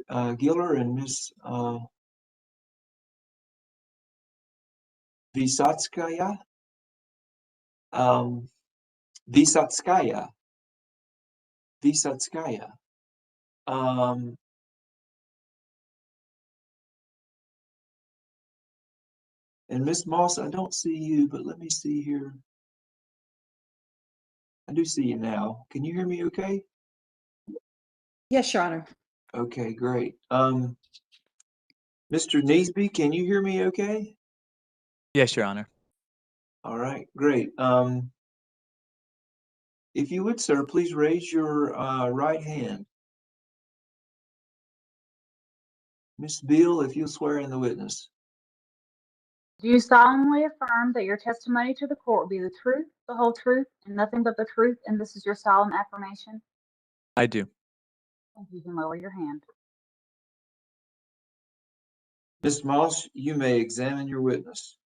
Giller and Ms. Visatskaya. Visatskaya. Visatskaya. And Ms. Moss, I don't see you, but let me see here. I do see you now. Can you hear me okay? Yes, Your Honor. Okay, great. Mr. Neesby, can you hear me okay? Yes, Your Honor. All right, great. If you would, sir, please raise your right hand. Ms. Beal, if you'll swear in the witness. Do you solemnly affirm that your testimony to the court will be the truth, the whole truth, and nothing but the truth, and this is your solemn affirmation? I do. You can lower your hand. Ms. Moss, you may examine your witness.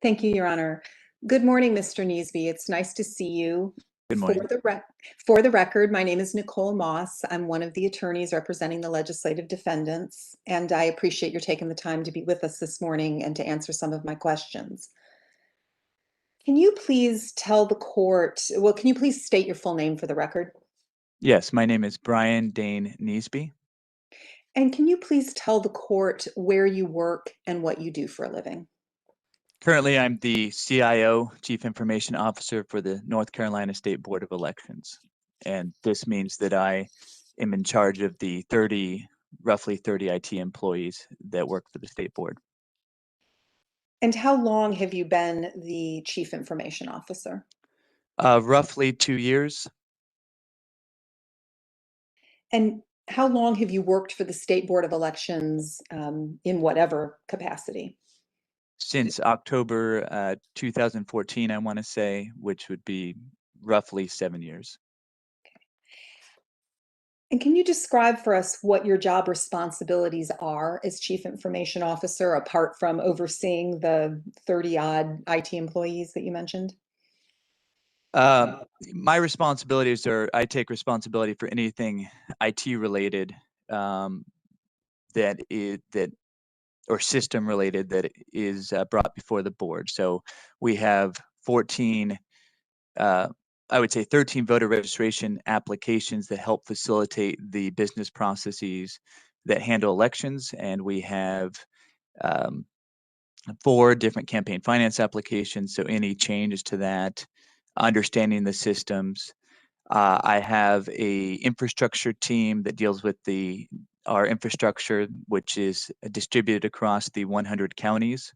Thank you, Your Honor. Good morning, Mr. Neesby. It's nice to see you. Good morning. For the record, my name is Nicole Moss. I'm one of the attorneys representing the legislative defendants, and I appreciate your taking the time to be with us this morning and to answer some of my questions. Can you please tell the court, well, can you please state your full name for the record? Yes, my name is Brian Dane Neesby. And can you please tell the court where you work and what you do for a living? Currently, I'm the CIO, Chief Information Officer for the North Carolina State Board of Elections. And this means that I am in charge of the roughly 30 IT employees that work for the state board. And how long have you been the Chief Information Officer? Roughly 2 years. And how long have you worked for the State Board of Elections in whatever capacity? Since October 2014, I want to say, which would be roughly 7 years. Okay. And can you describe for us what your job responsibilities are as Chief Information Officer, apart from overseeing the 30-odd IT employees that you mentioned? My responsibilities are, I take responsibility for anything IT related or system related that is brought before the board. So we have 14, I would say 13 voter registration applications that help facilitate the business processes that handle elections. And we have 4 different campaign finance applications. So any changes to that, understanding the systems. I have a infrastructure team that deals with our infrastructure, which is distributed across the 100 counties.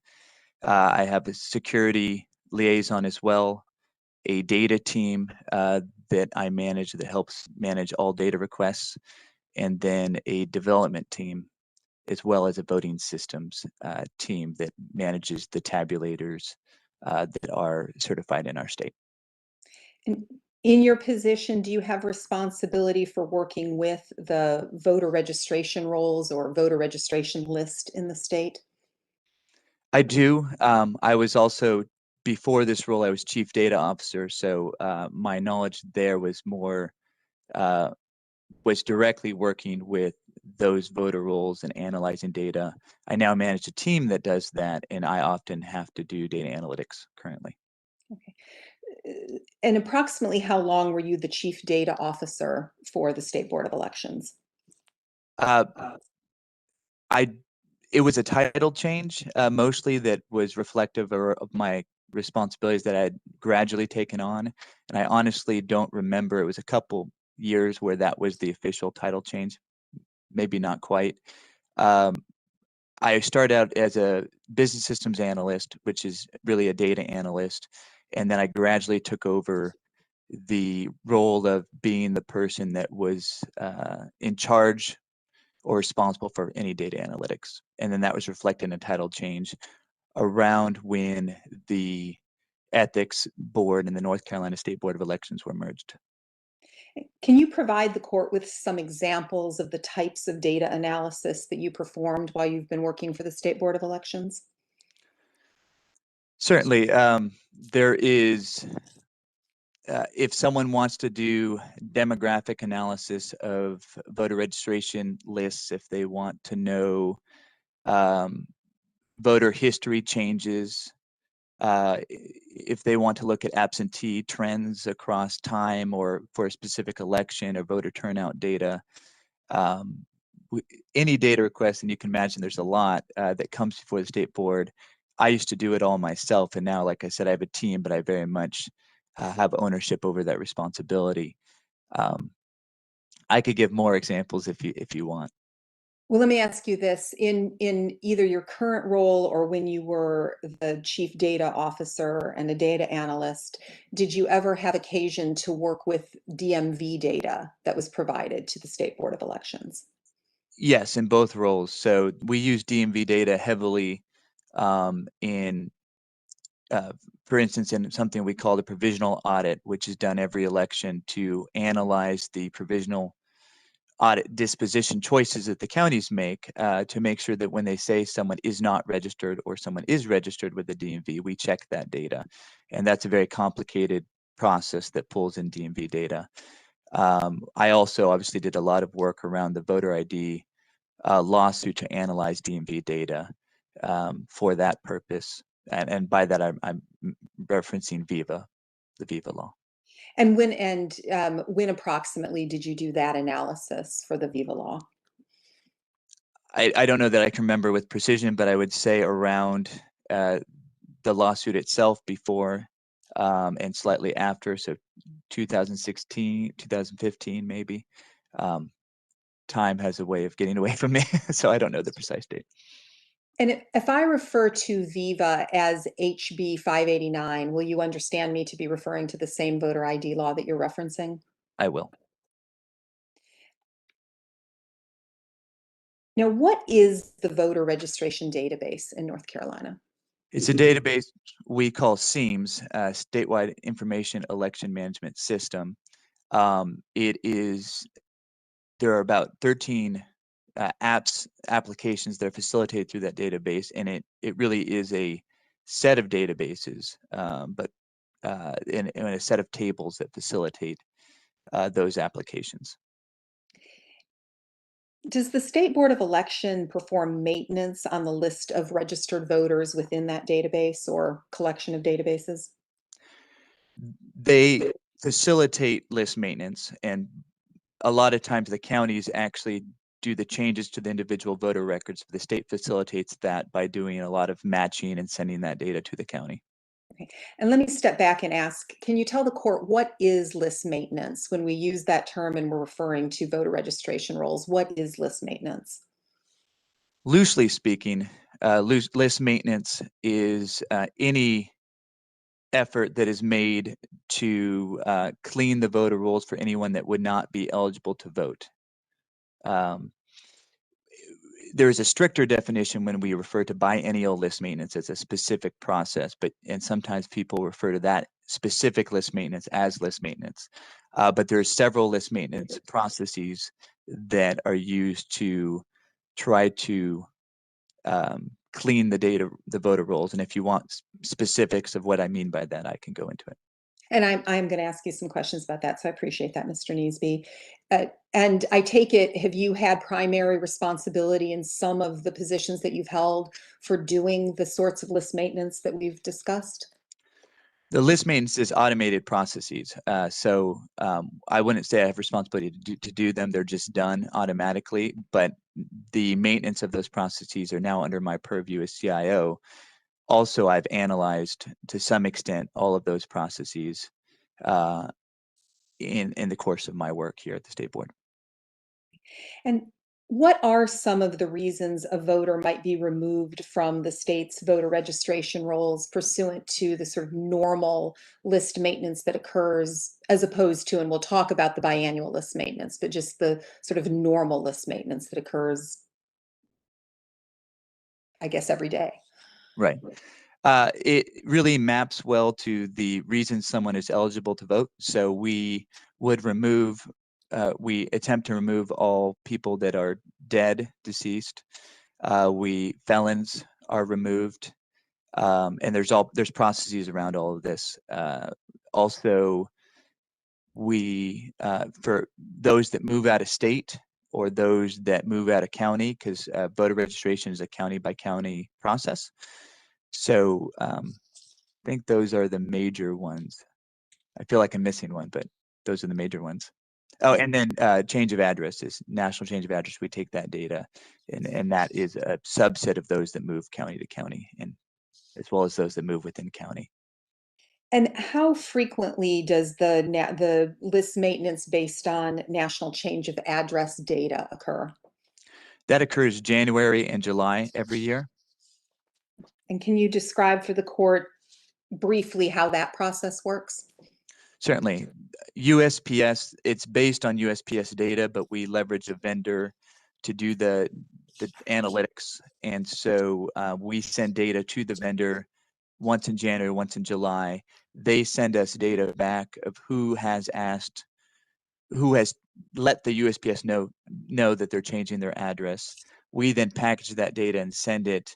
I have a security liaison as well, a data team that I manage that helps manage all data requests, and then a development team, as well as a voting systems team that manages the tabulators that are certified in our state. In your position, do you have responsibility for working with the voter registration rolls or voter registration list in the state? I do. I was also, before this role, I was chief data officer. So my knowledge there was was directly working with those voter rolls and analyzing data. I now manage a team that does that, and I often have to do data analytics currently. Okay. And approximately how long were you the chief data officer for the State Board of Elections? It was a title change, mostly that was reflective of my responsibilities that I had gradually taken on. And I honestly don't remember. It was a couple years where that was the official title change, maybe not quite. I started out as a business systems analyst, which is really a data analyst. And then I gradually took over the role of being the person that was in charge or responsible for any data analytics. And then that was reflected in a title change around when the ethics board and the North Carolina State Board of Elections were merged. Can you provide the court with some examples of the types of data analysis that you performed while you've been working for the State Board of Elections? Certainly. There is if someone wants to do demographic analysis of voter registration lists, if they want to know voter history changes, if they want to look at absentee trends across time or for a specific election or voter turnout data, any data request, and you can imagine there's a lot that comes before the state board. I used to do it all myself, and now, like I said, I have a team, but I very much have ownership over that responsibility. I could give more examples if you want. Well, let me ask you this. In either your current role or when you were the chief data officer and a data analyst, did you ever have occasion to work with DMV data that was provided to the State Board of Elections? Yes, in both roles. So we use DMV data heavily in, for instance, in something we call the provisional audit, which is done every election to analyze the provisional audit disposition choices that the counties make to make sure that when they say someone is not registered or someone is registered with the DMV, we check that data. And that's a very complicated process that pulls in DMV data. I also obviously did a lot of work around the voter ID lawsuit to analyze DMV data for that purpose. And by that, I'm referencing VIVA, the VIVA law. And when approximately did you do that analysis for the VIVA law? I don't know that I can remember with precision, but I would say around the lawsuit itself before and slightly after, so 2016, 2015 maybe. Time has a way of getting away from me, so I don't know the precise date. And if I refer to VIVA as HB 589, will you understand me to be referring to the same voter ID law that you're referencing? I will. Now, what is the voter registration database in North Carolina? It's a database we call SIEMS, Statewide Information Election Management System. There are about 13 applications that are facilitated through that database, and it really is a set of databases, but in a set of tables that facilitate those applications. Does the State Board of Election perform maintenance on the list of registered voters within that database or collection of databases? They facilitate list maintenance, and a lot of times the counties actually do the changes to the individual voter records. The state facilitates that by doing a lot of matching and sending that data to the county. Okay. And let me step back and ask, can you tell the court what is list maintenance? When we use that term and we're referring to voter registration rolls, what is list maintenance? Loosely speaking, list maintenance is any effort that is made to clean the voter rolls for anyone that would not be eligible to vote. There is a stricter definition when we refer to biennial list maintenance as a specific process, and sometimes people refer to that specific list maintenance as list maintenance. But there are several list maintenance processes that are used to try to clean the voter rolls. And if you want specifics of what I mean by that, I can go into it. And I'm going to ask you some questions about that, so I appreciate that, Mr. Neesby. And I take it, have you had primary responsibility in some of the positions that you've held for doing the sorts of list maintenance that we've discussed? The list maintenance is automated processes. So I wouldn't say I have responsibility to do them. They're just done automatically. But the maintenance of those processes are now under my purview as CIO. Also, I've analyzed to some extent all of those processes in the course of my work here at the State Board. And what are some of the reasons a voter might be removed from the state's voter registration rolls pursuant to the sort of normal list maintenance that occurs, as opposed to, and we'll talk about the biannual list maintenance, but just the sort of normal list maintenance that occurs, I guess, every day? Right. It really maps well to the reason someone is eligible to vote. So we would we attempt to remove all people that are dead, deceased. Felons are removed, and there's processes around all of this. Also, we, for those that move out of state or those that move out of county, because voter registration is a county by county process. So I think those are the major ones. I feel like I'm missing one, but those are the major ones. Oh, and then change of address is national change of address. We take that data, and that is a subset of those that move county to county, and as well as those that move within county. And how frequently does the list maintenance based on national change of address data occur? That occurs January and July every year. And can you describe for the court briefly how that process works? Certainly. USPS, it's based on USPS data, but we leverage a vendor to do the analytics. And so we send data to the vendor once in January, once in July. They send us data back of who has let the USPS know that they're changing their address. We then package that data and send it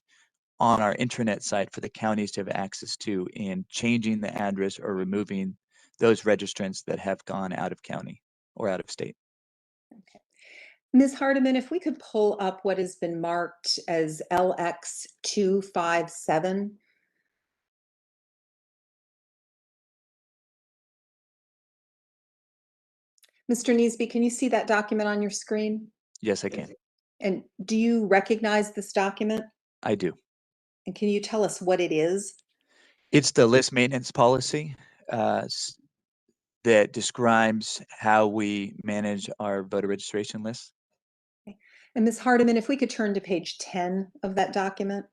on our intranet site for the counties to have access to in changing the address or removing those registrants that have gone out of county or out of state. Okay. Ms. Hardiman, if we could pull up what has been marked as LX257. Mr. Neesby, can you see that document on your screen? Yes, I can. And do you recognize this document? I do. And can you tell us what it is? It's the list maintenance policy that describes how we manage our voter registration lists. Okay. And Ms. Hardiman, if we could turn to page 10 of that document.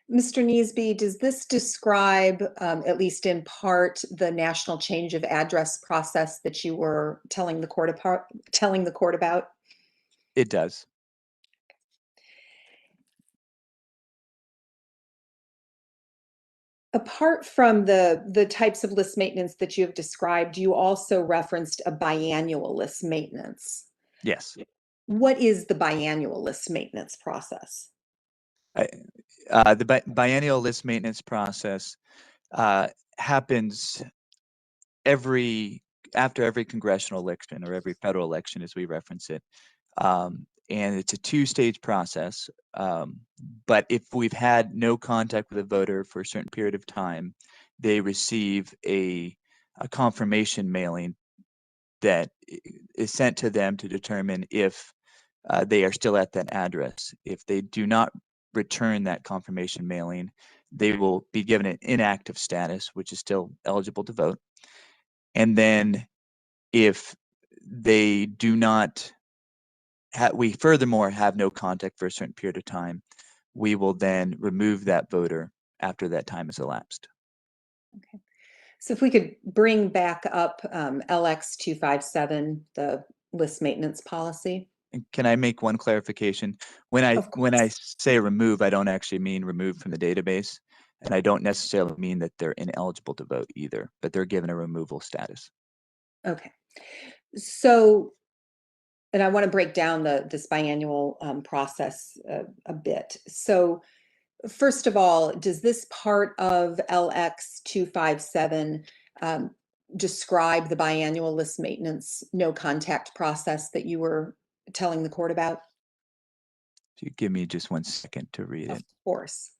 Mr. Neesby, does this describe, at least in part, the national change of address process that you were telling the court about? It does. Apart from the types of list maintenance that you have described, you also referenced a biannual list maintenance. Yes. What is the biannual list maintenance process? The biennial list maintenance process happens after every congressional election or every federal election, as we reference it. And it's a two-stage process. But if we've had no contact with a voter for a certain period of time, they receive a confirmation mailing that is sent to them to determine if they are still at that address. If they do not return that confirmation mailing, they will be given an inactive status, which is still eligible to vote. And then if they do not, we furthermore have no contact for a certain period of time, we will then remove that voter after that time has elapsed. Okay. So if we could bring back up LX257, the list maintenance policy. Can I make one clarification? When I say remove, I don't actually mean remove from the database, and I don't necessarily mean that they're ineligible to vote either, but they're given a removal status. Okay. So, and I want to break down this biannual process a bit. So, first of all, does this part of LX257 describe the biannual list maintenance no contact process that you were telling the court about? If you give me just 1 second to read it. Of course.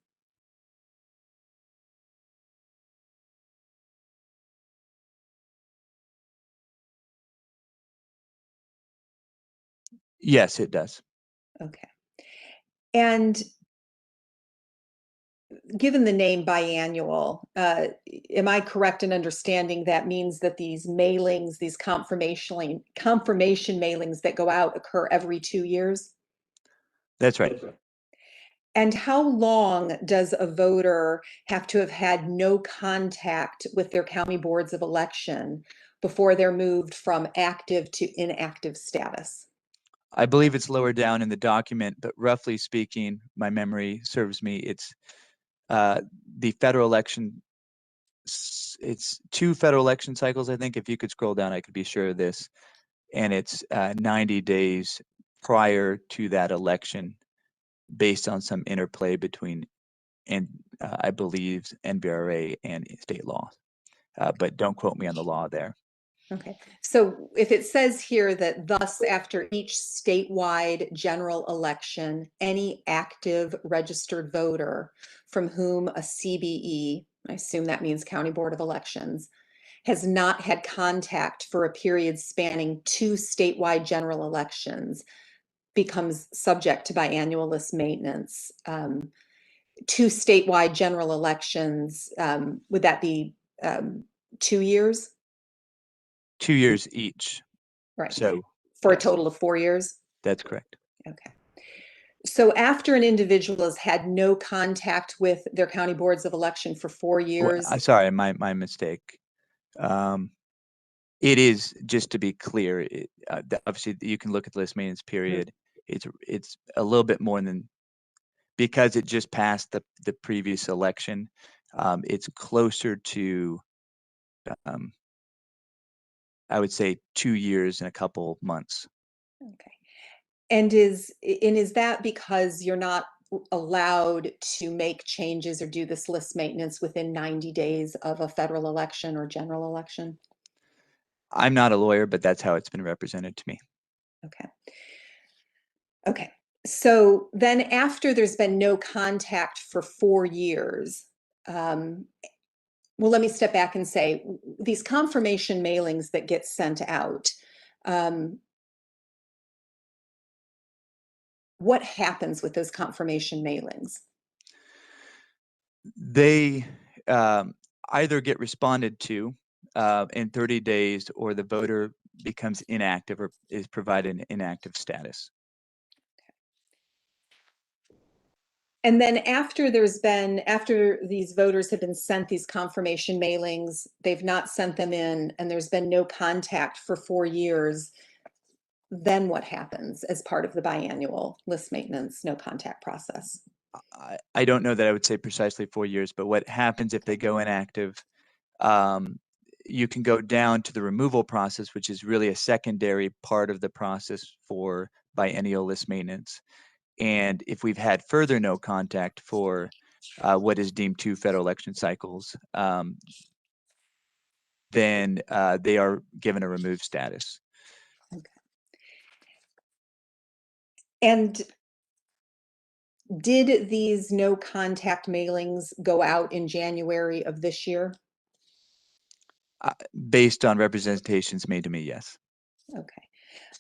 Yes, it does. Okay. And given the name biannual, am I correct in understanding that means that these mailings, these confirmation mailings that go out occur every 2 years? That's right. And how long does a voter have to have had no contact with their county boards of election before they're moved from active to inactive status? I believe it's lower down in the document, but roughly speaking, my memory serves me, it's the federal election, it's 2 federal election cycles, I think. If you could scroll down, I could be sure of this. And it's 90 days prior to that election based on some interplay between and I believe NBRA and state law, but don't quote me on the law there. Okay, so if it says here that thus after each statewide general election, any active registered voter from whom a CBE, I assume that means County Board of Elections, has not had contact for a period spanning 2 statewide general elections becomes subject to biannual list maintenance. 2 statewide general elections, would that be 2 years? 2 years each. Right. So For a yes. total of 4 years? That's correct. Okay. So after an individual has had no contact with their county boards of election for 4 years, Sorry, my mistake. It is, just to be clear, obviously you can look at the list maintenance period. It's a little bit more than, because it just passed the previous election. It's closer to, I would say 2 years and a couple months. okay. And is that because you're not allowed to make changes or do this list maintenance within 90 days of a federal election or general election? I'm not a lawyer, but that's how it's been represented to me. Okay. Okay. So then after there's been no contact for 4 years, well, let me step back and say these confirmation mailings that get sent out, what happens with those confirmation mailings? They either get responded to in 30 days, or the voter becomes inactive or is provided an inactive status. And then after these voters have been sent these confirmation mailings, they've not sent them in, and there's been no contact for 4 years, then what happens as part of the biannual list maintenance no contact process? I don't know that I would say precisely 4 years, but what happens if they go inactive, you can go down to the removal process, which is really a secondary part of the process for biennial list maintenance. And if we've had further no contact for what is deemed 2 federal election cycles, then they are given a removed status. Okay. And did these no contact mailings go out in January of this year? Based on representations made to me, yes. Okay.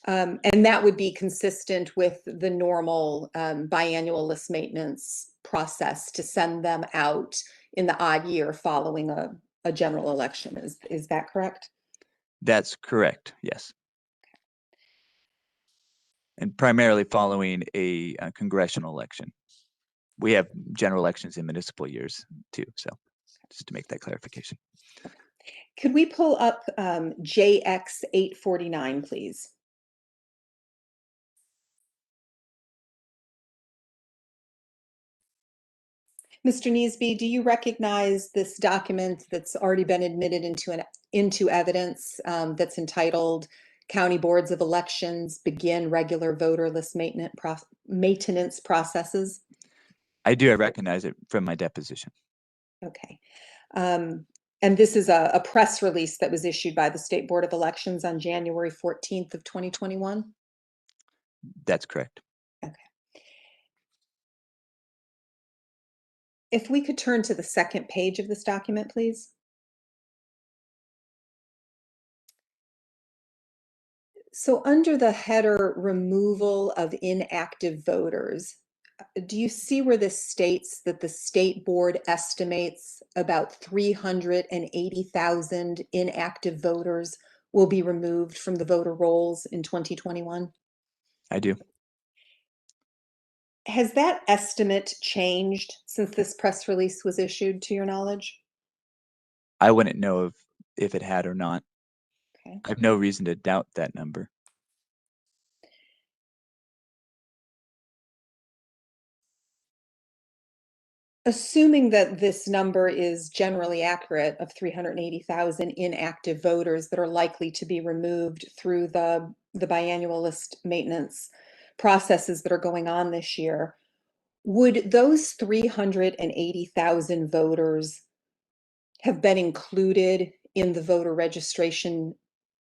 And that would be consistent with the normal biannual list maintenance process to send them out in the odd year following a general election. Is that correct? That's correct, yes. And primarily following a congressional election. We have general elections in municipal years too, so just to make that clarification. Could we pull up JX 849, please? Mr. Neesby, do you recognize this document that's already been admitted into evidence that's entitled County Boards of Elections Begin Regular Voter List Maintenance Processes? I do. I recognize it from my deposition. Okay. And this is a press release that was issued by the State Board of Elections on January 14th of 2021? That's correct. Okay. If we could turn to the second page of this document, please. So under the header removal of inactive voters, do you see where this states that the state board estimates about 380,000 inactive voters will be removed from the voter rolls in 2021? I do. Has that estimate changed since this press release was issued, to your knowledge? I wouldn't know if it had or not. Okay. I have no reason to doubt that number. Assuming that this number is generally accurate of 380,000 inactive voters that are likely to be removed through the biannual list maintenance processes that are going on this year, Would those 380,000 voters have been included in the voter registration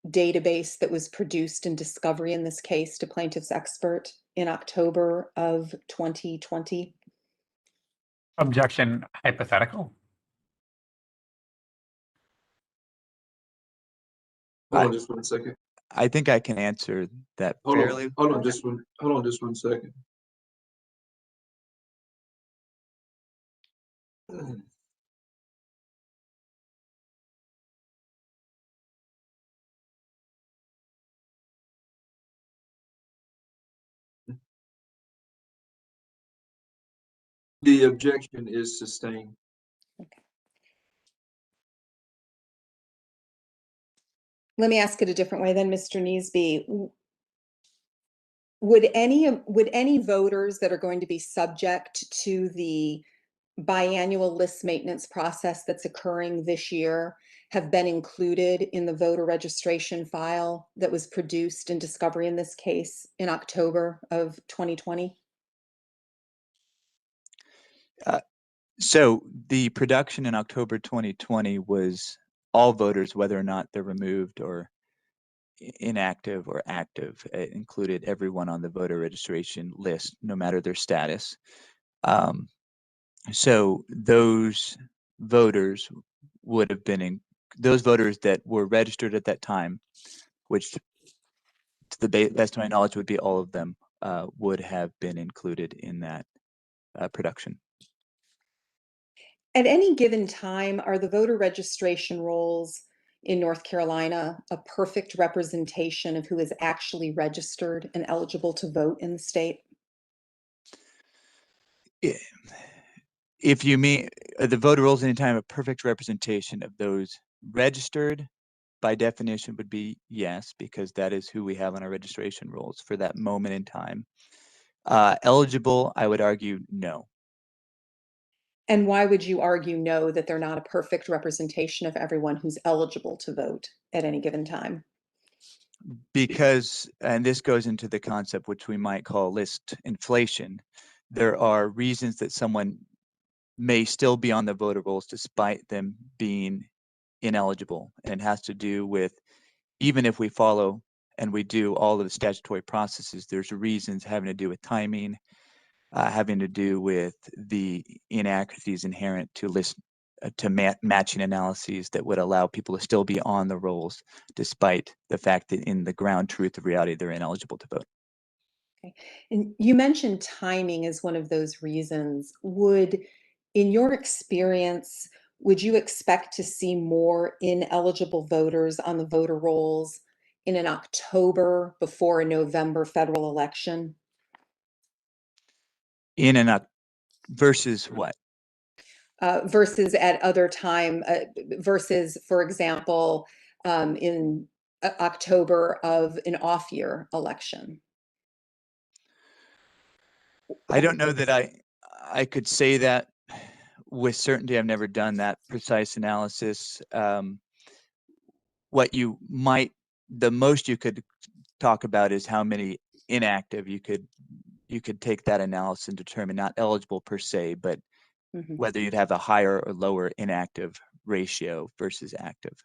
database that was produced in discovery in this case to plaintiff's expert in October of 2020? Objection, hypothetical. Hold on just 1 second. I think I can answer that Hold fairly. on, hold on just 1 second. The objection is sustained. Let me ask it a different way then, Mr. Neesby. Would any voters that are going to be subject to the biannual list maintenance process that's occurring this year have been included in the voter registration file that was produced in discovery in this case in October of 2020? So the production in October 2020 was all voters, whether or not they're removed or inactive or active. It included everyone on the voter registration list, no matter their status. So those voters would have been those voters that were registered at that time, which to the best of my knowledge would be all of them, would have been included in that production. At any given time, are the voter registration rolls in North Carolina a perfect representation of who is actually registered and eligible to vote in the state? If you mean the voter rolls anytime, a perfect representation of those registered, by definition would be yes, because that is who we have on our registration rolls for that moment in time. Eligible, I would argue no. And why would you argue no, that they're not a perfect representation of everyone who's eligible to vote at any given time? Because, and this goes into the concept which we might call list inflation, there are reasons that someone may still be on the voter rolls despite them being ineligible. And it has to do with, even if we follow and we do all of the statutory processes, there's reasons having to do with timing, having to do with the inaccuracies inherent to list to matching analyses that would allow people to still be on the rolls, despite the fact that in the ground truth of reality, they're ineligible to vote. Okay. And you mentioned timing as one of those reasons. In your experience, would you expect to see more ineligible voters on the voter rolls in an October before a November federal election? Versus what? Versus at other time, versus, for example, in October of an off-year election? I don't know that I could say that with certainty. I've never done that precise analysis. What you might, the most you could talk about is how many inactive you could take that analysis and determine, not eligible per se, but whether you'd have a higher or lower inactive ratio versus active.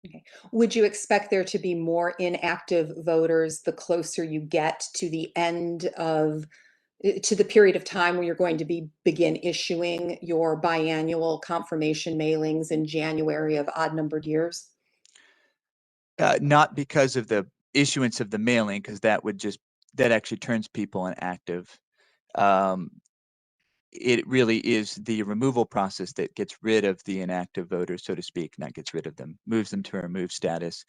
Okay. Would you expect there to be more inactive voters the closer you get to the end of, to the period of time where you're going to begin issuing your biannual confirmation mailings in January of odd-numbered years? Not because of the issuance of the mailing, because that actually turns people inactive. It really is the removal process that gets rid of the inactive voters, so to speak, not gets rid of them, moves them to removed status.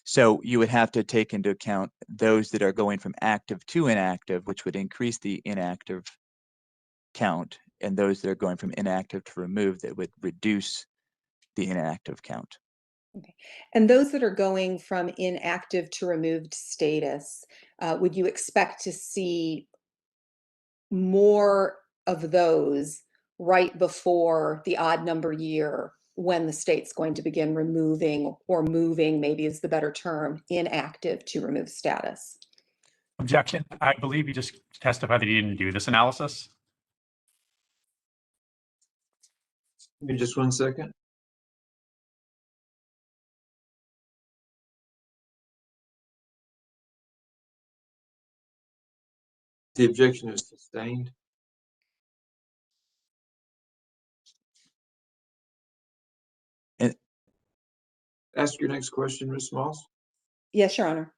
So you would have to take into account those that are going from active to inactive, which would increase the inactive count, and those that are going from inactive to removed, that would reduce the inactive count. Okay. And those that are going from inactive to removed status, would you expect to see more of those right before the odd number year when the state's going to begin removing, or moving maybe is the better term, inactive to removed status? Objection. I believe you just testified that you didn't do this analysis. Give me just 1 second. The objection is sustained. And- Ask your next question, Ms. Moss. Yes, Your Honor.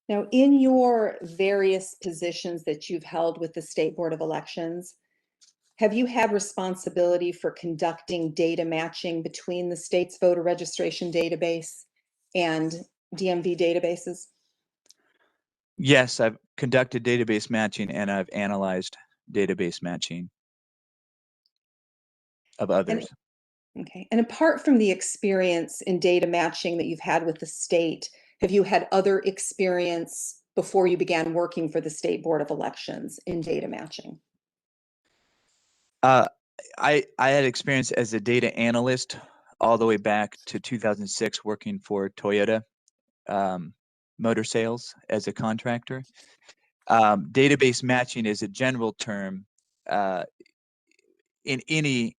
Now, in your various positions that you've held with the State Board of Elections, have you had responsibility for conducting data matching between the state's voter registration database and DMV databases? Yes, I've conducted database matching and I've analyzed database matching of others. Okay. And apart from the experience in data matching that you've had with the state, have you had other experience before you began working for the State Board of Elections in data matching? I had experience as a data analyst all the way back to 2006 working for Toyota Motor Sales as a contractor. Database matching is a general term. In any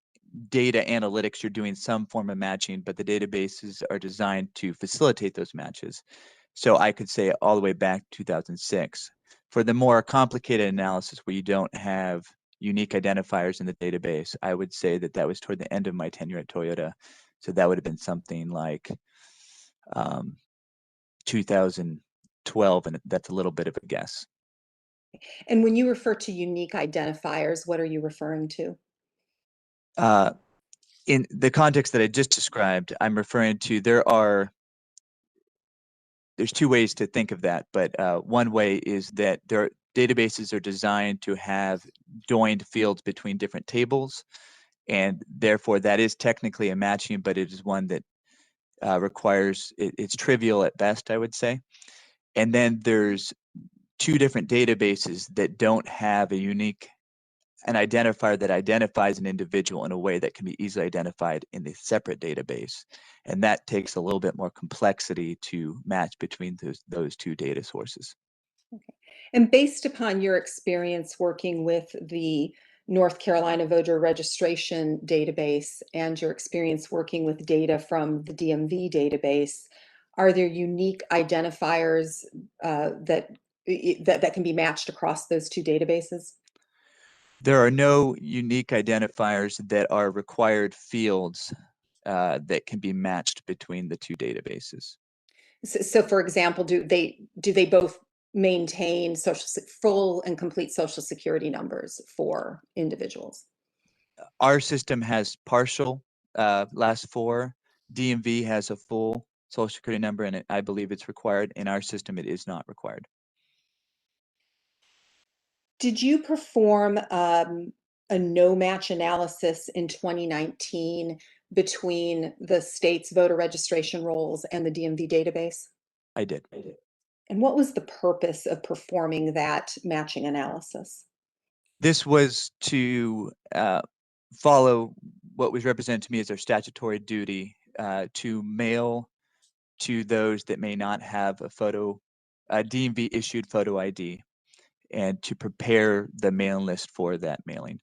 data analytics, you're doing some form of matching, but the databases are designed to facilitate those matches. So I could say all the way back to 2006. For the more complicated analysis where you don't have unique identifiers in the database, I would say that that was toward the end of my tenure at Toyota. So that would have been something like 2012, and that's a little bit of a guess. And when you refer to unique identifiers, what are you referring to? In the context that I just described, I'm referring to there's two ways to think of that, but one way is that their databases are designed to have joined fields between different tables, and therefore that is technically a matching, but it is one that requires, it's trivial at best, I would say. And then there's two different databases that don't have an identifier that identifies an individual in a way that can be easily identified in the separate database. And that takes a little bit more complexity to match between those two data sources. Okay. And based upon your experience working with the North Carolina voter registration database and your experience working with data from the DMV database, are there unique identifiers that can be matched across those two databases? There are no unique identifiers that are required fields that can be matched between the two databases. So for example, do they both maintain full and complete social security numbers for individuals? Our system has partial last four. DMV has a full social security number, and I believe it's required. In our system, it is not required. Did you perform a no match analysis in 2019 between the state's voter registration rolls and the DMV database? I did. And what was the purpose of performing that matching analysis? This was to follow what was represented to me as our statutory duty to mail to those that may not have a DMV issued photo ID, and to prepare the mailing list for that mailing.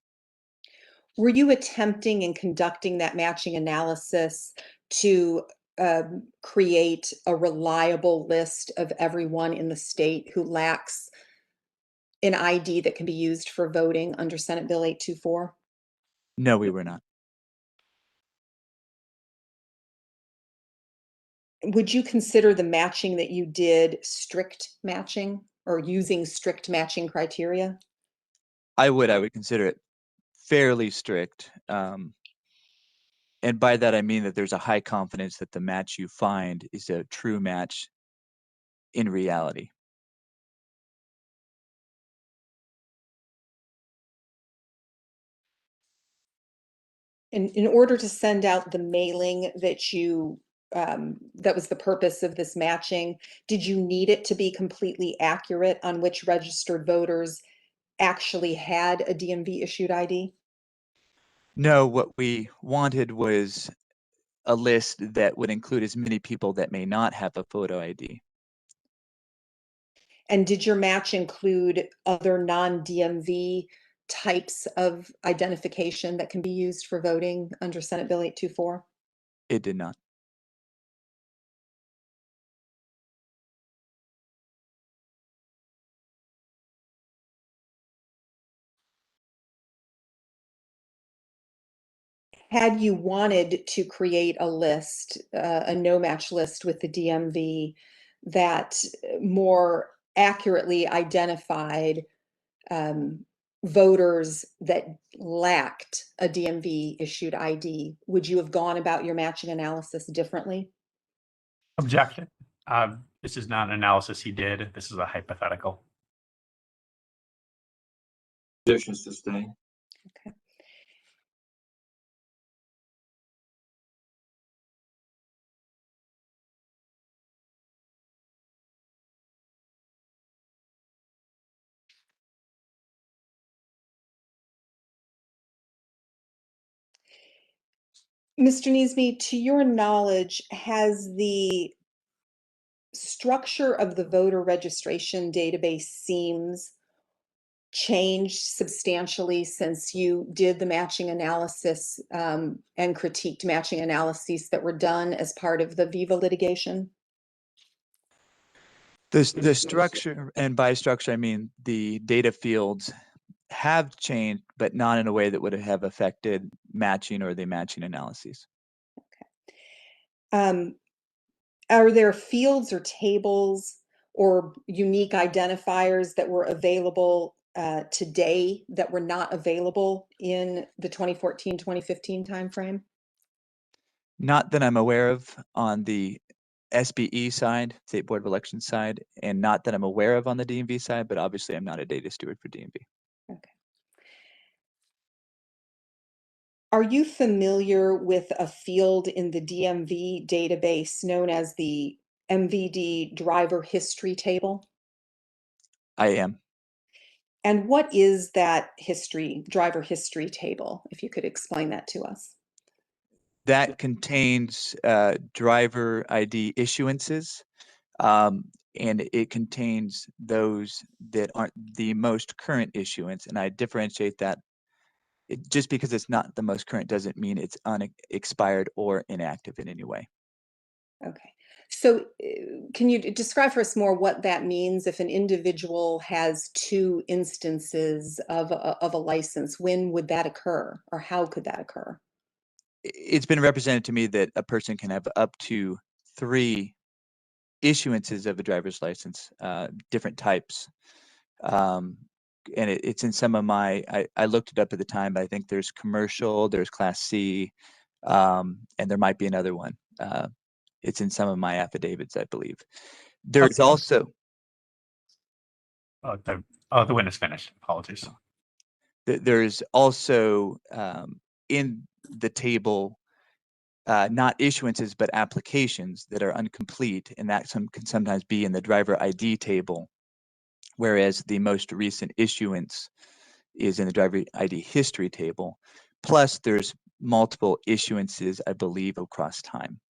Were you attempting in conducting that matching analysis to create a reliable list of everyone in the state who lacks an ID that can be used for voting under Senate Bill 824? No, we were not. Would you consider the matching that you did strict matching or using strict matching criteria? I would consider it fairly strict. And by that, I mean that there's a high confidence that the match you find is a true match in reality. In order to send out the mailing that you that was the purpose of this matching, did you need it to be completely accurate on which registered voters actually had a DMV issued ID? No, what we wanted was a list that would include as many people that may not have a photo ID. And did your match include other non-DMV types of identification that can be used for voting under Senate Bill 824? It did not. Had you wanted to create a list, a no-match list with the DMV that more accurately identified voters that lacked a DMV-issued ID, would you have gone about your matching analysis differently? Objection. This is not an analysis he did. This is a hypothetical. Objection sustained. Okay. Mr. Neesby, to your knowledge, has the structure of the voter registration database seems changed substantially since you did the matching analysis and critiqued matching analyses that were done as part of the Viva litigation? The structure, and by structure, I mean the data fields have changed, but not in a way that would have affected matching or the matching analyses. Are there fields or tables or unique identifiers that were available today that were not available in the 2014-2015 timeframe? Not that I'm aware of on the SBE side, State Board of Elections side, and not that I'm aware of on the DMV side, but obviously I'm not a data steward for DMV. Okay. Are you familiar with a field in the DMV database known as the MVD driver history table? I am. And what is that driver history table, if you could explain that to us? That contains driver ID issuances, and it contains those that aren't the most current issuance. And I differentiate that. Just because it's not the most current doesn't mean it's unexpired or inactive in any way. Okay. So can you describe for us more what that means if an individual has two instances of a license? When would that occur, or how could that occur? It's been represented to me that a person can have up to 3 issuances of a driver's license, different types. And it's in some of my, I looked it up at the time, but I think there's commercial, there's Class C, and there might be another one. It's in some of my affidavits, I believe. There's also. The witness finished. Apologies. There's also in the table, not issuances, but applications that are incomplete, and that can sometimes be in the driver ID table, whereas the most recent issuance is in the driver ID history table. Plus, there's multiple issuances, I believe, across time.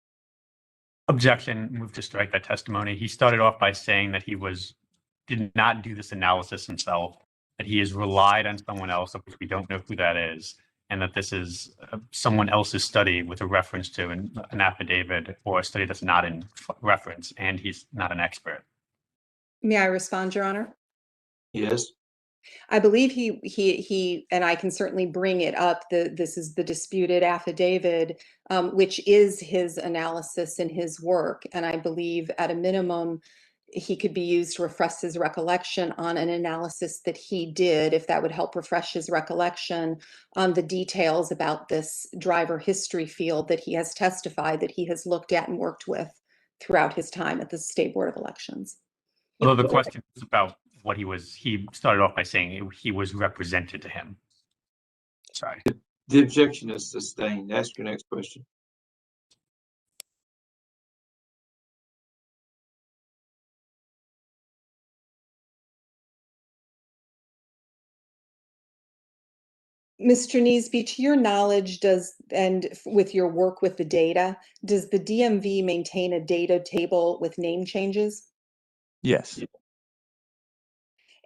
Objection. Move to strike that testimony. He started off by saying that he did not do this analysis himself, that he has relied on someone else, of which we don't know who that is, and that this is someone else's study with a reference to an affidavit or a study that's not in reference, and he's not an expert. May I respond, Your Honor? Yes. I believe he and I can certainly bring it up. This is the disputed affidavit, which is his analysis and his work. And I believe at a minimum, he could be used to refresh his recollection on an analysis that he did, if that would help refresh his recollection on the details about this driver history field that he has testified that he has looked at and worked with throughout his time at the State Board of Elections. Although the question is about what he started off by saying he was represented to him. Sorry. The objection is sustained. Ask your next question. Mr. Neesby, to your knowledge, and with your work with the data, does the DMV maintain a data table with name changes? Yes.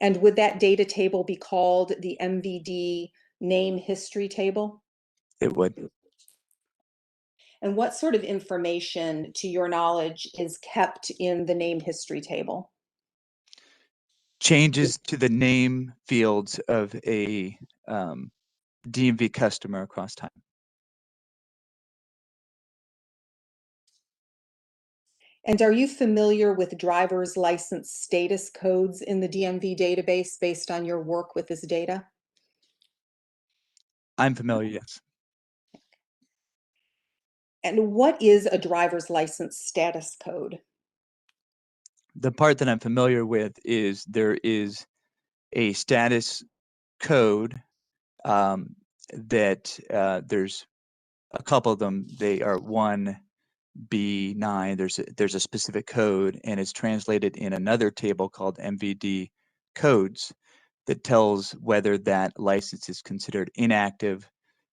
And would that data table be called the MVD name history table? It would. And what sort of information, to your knowledge, is kept in the name history table? Changes to the name fields of a DMV customer across time. And are you familiar with driver's license status codes in the DMV database based on your work with this data? I'm familiar, yes. And what is a driver's license status code? The part that I'm familiar with is there is a status code that there's a couple of them. They are 1B9. There's a specific code, and it's translated in another table called MVD codes that tells whether that license is considered inactive,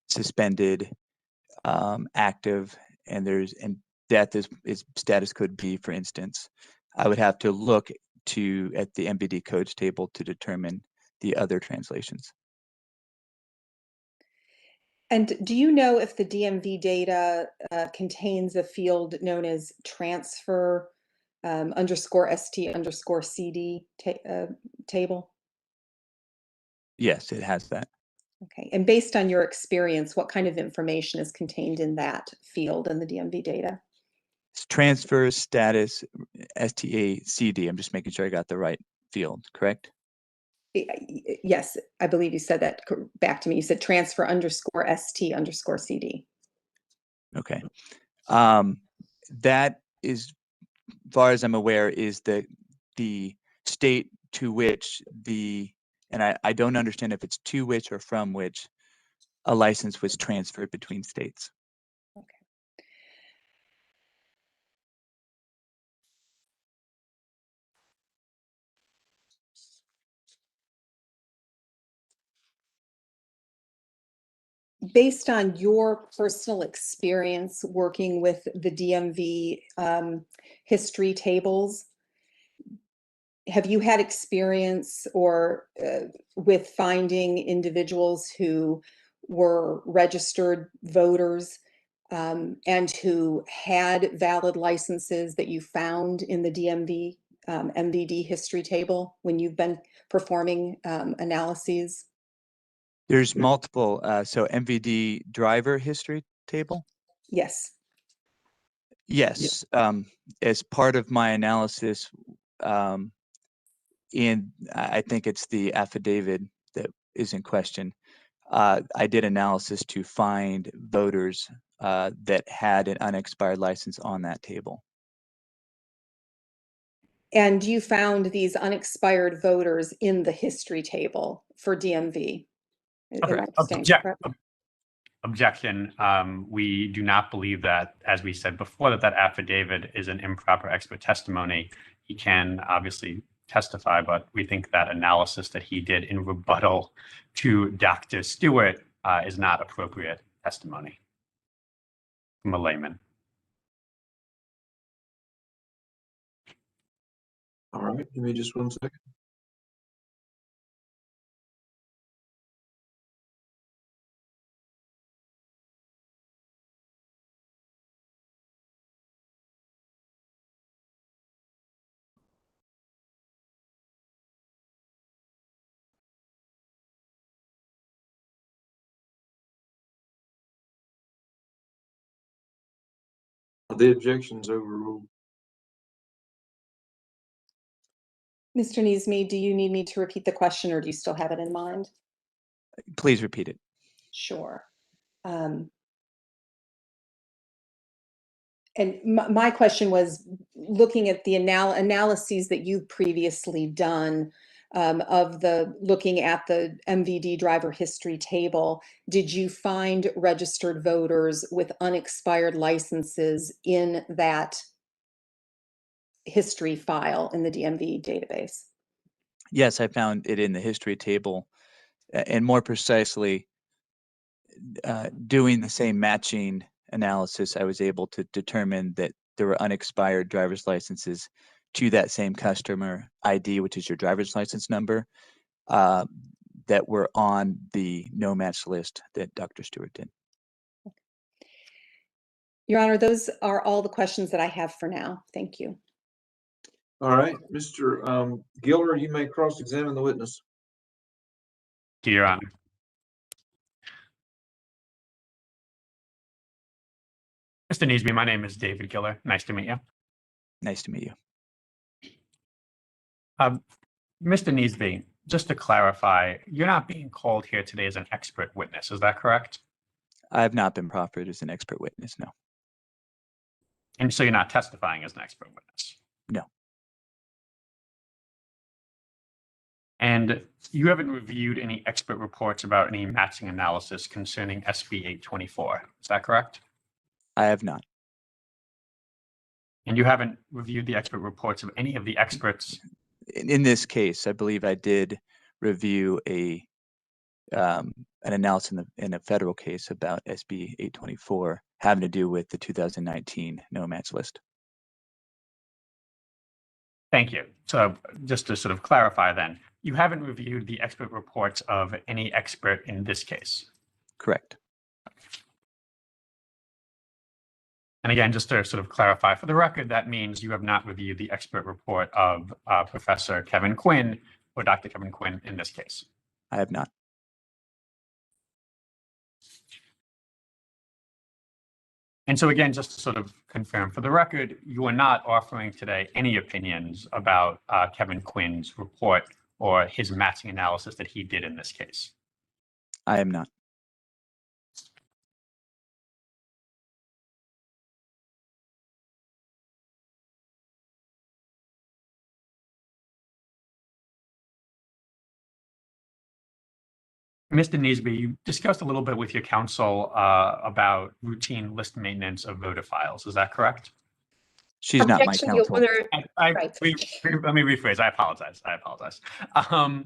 suspended, active, and that is status code B, for instance. I would have to look at the MVD codes table to determine the other translations. And do you know if the DMV data contains a field known as transfer _ST_CD table? Yes, it has that. Okay, and based on your experience, what kind of information is contained in that field in the DMV data? It's transfer status STACD. I'm just making sure I got the right field, correct? Yes, I believe you said that back to me. You said transfer _ST_CD. Okay. That is, as far as I'm aware, is the state to which and I don't understand if it's to which or from which a license was transferred between states. Okay. Based on your personal experience working with the DMV history tables, have you had experience with finding individuals who were registered voters and who had valid licenses that you found in the DMV MVD history table when you've been performing analyses? There's multiple, so MVD driver history table? Yes. Yes, as part of my analysis, I think it's the affidavit that is in question. I did analysis to find voters that had an unexpired license on that table. And you found these unexpired voters in the history table for DMV? Okay. Objection. We do not believe that, as we said before, that affidavit is an improper expert testimony. He can obviously testify, but we think that analysis that he did in rebuttal to Dr. Stewart is not appropriate testimony from a layman. All right, give me just 1 second. The objection's overruled. Mr. Neesme, do you need me to repeat the question or do you still have it in mind? Please repeat it. Sure. And my question was looking at the analyses that you've previously done looking at the MVD driver history table. Did you find registered voters with unexpired licenses in that history file in the DMV database? Yes, I found it in the history table, and more precisely, doing the same matching analysis, I was able to determine that there were unexpired driver's licenses to that same customer ID, which is your driver's license number, that were on the no match list that Dr. Stewart did. Your Honor, those are all the questions that I have for now. Thank you. All right, Mr. Giller, you may cross-examine the witness. Thank you, Your Honor. Mr. Neesby, my name is David Giller. Nice to meet you. Nice to meet you. Mr. Neesby, just to clarify, you're not being called here today as an expert witness, is that correct? I have not been proffered as an expert witness, no. And so you're not testifying as an expert witness? No. And you haven't reviewed any expert reports about any matching analysis concerning SB 824, is that correct? I have not. And you haven't reviewed the expert reports of any of the experts? In this case, I believe I did review an analysis in a federal case about SB 824 having to do with the 2019 no match list. Thank you. So just to sort of clarify then, you haven't reviewed the expert reports of any expert in this case? Correct. And again, just to sort of clarify for the record, that means you have not reviewed the expert report of Professor Kevin Quinn or Dr. Kevin Quinn in this case? I have not. And so again, just to sort of confirm for the record, you are not offering today any opinions about Kevin Quinn's report or his matching analysis that he did in this case? I am not. Mr. Neesby, you discussed a little bit with your counsel about routine list maintenance of voter files. Is that correct? She's not my Objection, Your counsel. Honor. Right. Right. Let me rephrase. I apologize. Mr.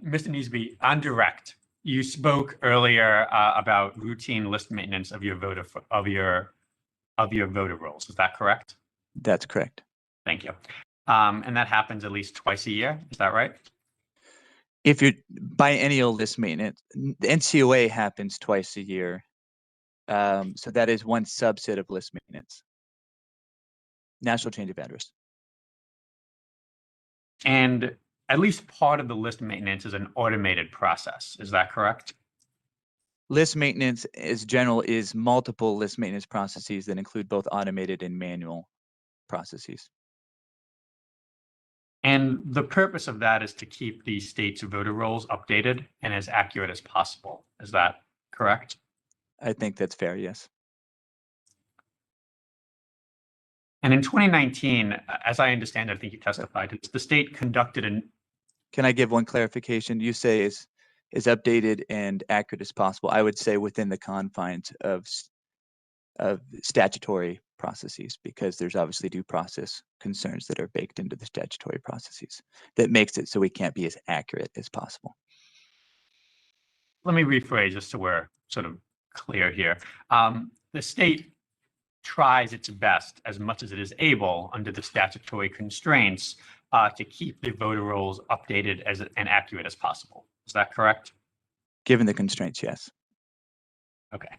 Neesby, on direct, you spoke earlier about routine list maintenance of your voter rolls. Is that correct? That's correct. Thank you. And that happens at least twice a year. Is that right? If you're biennial list maintenance, the NCOA happens twice a year. So that is one subset of list maintenance. National change of address. And at least part of the list maintenance is an automated process. Is that correct? List maintenance as general is multiple list maintenance processes that include both automated and manual processes. And the purpose of that is to keep the state's voter rolls updated and as accurate as possible. Is that correct? I think that's fair, yes. And in 2019, as I understand it, I think you testified, the state conducted an... Can I give one clarification? You say is updated and accurate as possible. I would say within the confines of statutory processes, because there's obviously due process concerns that are baked into the statutory processes that makes it so we can't be as accurate as possible. Let me rephrase just so we're sort of clear here. The state tries its best as much as it is able under the statutory constraints to keep the voter rolls updated and accurate as possible. Is that correct? Given the constraints, yes. Okay.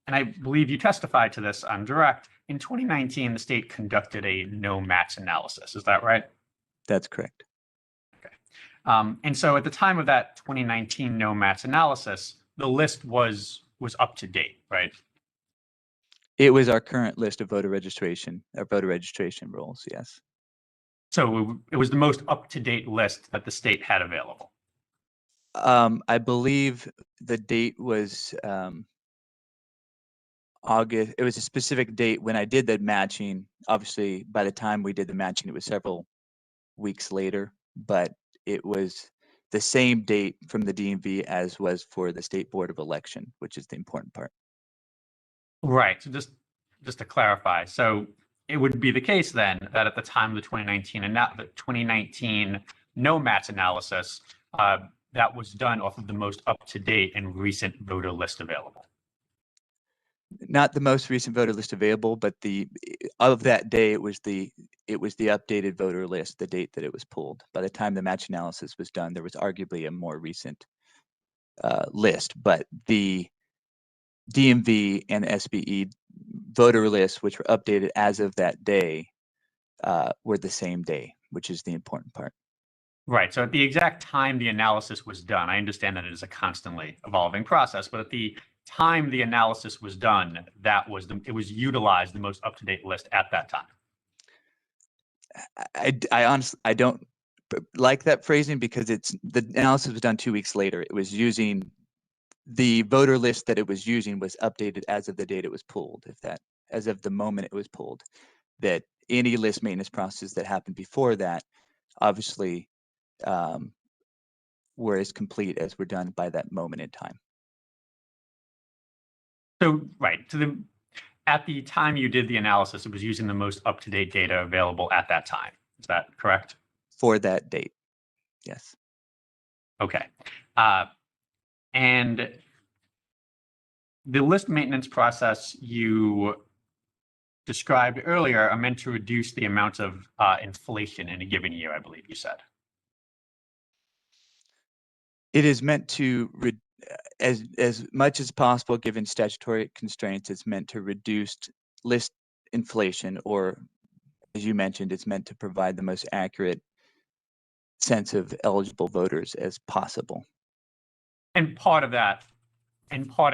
And I believe you testified to this on direct. In 2019, the state conducted a no match analysis. Is that right? That's correct. Okay. And so at the time of that 2019 no match analysis, the list was up to date, right? It was our current list of voter registration rolls, yes. So it was the most up-to-date list that the state had available. I believe the date was August. It was a specific date when I did the matching. Obviously, by the time we did the matching, it was several weeks later, but it was the same date from the DMV as was for the State Board of Election, which is the important part. Right. So just to clarify, so it would be the case then that at the time of the 2019 no match analysis, that was done off of the most up-to-date and recent voter list available. Not the most recent voter list available, but of that day, it was the updated voter list, the date that it was pulled. By the time the match analysis was done, there was arguably a more recent list, but the DMV and SBE voter lists, which were updated as of that day, were the same day, which is the important part. Right. So at the exact time the analysis was done, I understand that it is a constantly evolving process, but at the time the analysis was done, it was utilized the most up-to-date list at that time. I honestly, I don't like that phrasing because the analysis was done 2 weeks later. It was using the voter list that it was using was updated as of the date it was pulled. As of the moment it was pulled, that any list maintenance process that happened before that, obviously, were as complete as were done by that moment in time. So, right. At the time you did the analysis, it was using the most up-to-date data available at that time. Is that correct? For that date, yes. Okay. And the list maintenance process you described earlier are meant to reduce the amount of inflation in a given year, I believe you said. It is meant to, as much as possible, given statutory constraints, it's meant to reduce list inflation, or as you mentioned, it's meant to provide the most accurate sense of eligible voters as possible. And part of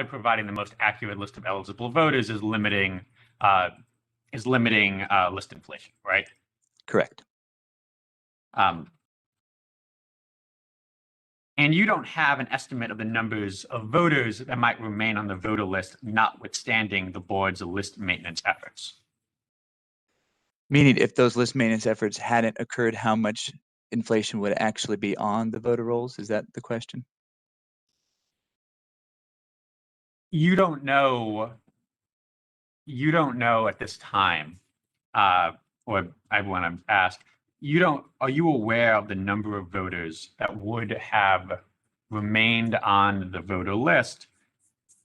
providing the most accurate list of eligible voters is limiting list inflation, right? Correct. And you don't have an estimate of the numbers of voters that might remain on the voter list, notwithstanding the board's list maintenance efforts. Meaning, if those list maintenance efforts hadn't occurred, how much inflation would actually be on the voter rolls? Is that the question? You don't know at this time, or I want to ask, are you aware of the number of voters that would have remained on the voter list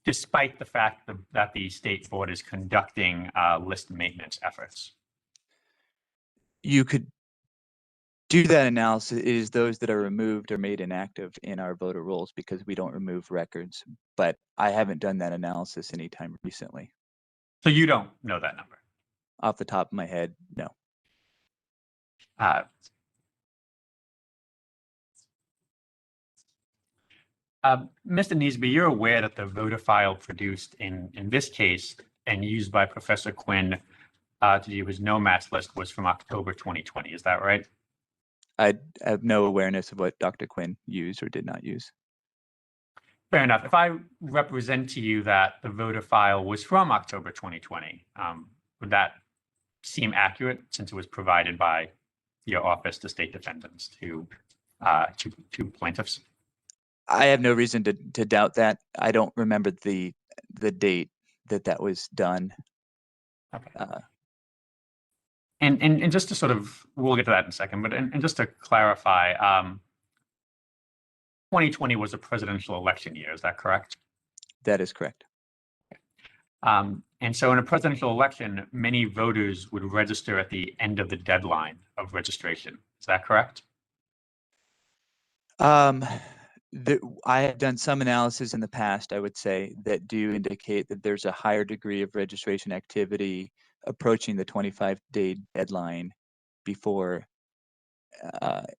despite the fact that the state board is conducting list maintenance efforts? You could do that analysis. It is those that are removed or made inactive in our voter rolls because we don't remove records, but I haven't done that analysis anytime recently. So you don't know that number? Off the top of my head, no. Mr. Neesby, you're aware that the voter file produced in this case and used by Professor Quinn to do his no match list was from October 2020. Is that right? I have no awareness of what Dr. Quinn used or did not use. Fair enough. If I represent to you that the voter file was from October 2020, would that seem accurate since it was provided by your office to state defendants to plaintiffs? I have no reason to doubt that. I don't remember the date that was done. Okay. And just to sort of, we'll get to that in a second, but and just to clarify, 2020 was a presidential election year, is that correct? That is correct. And so in a presidential election, many voters would register at the end of the deadline of registration. Is that correct? I have done some analysis in the past, I would say, that do indicate that there's a higher degree of registration activity approaching the 25-day deadline before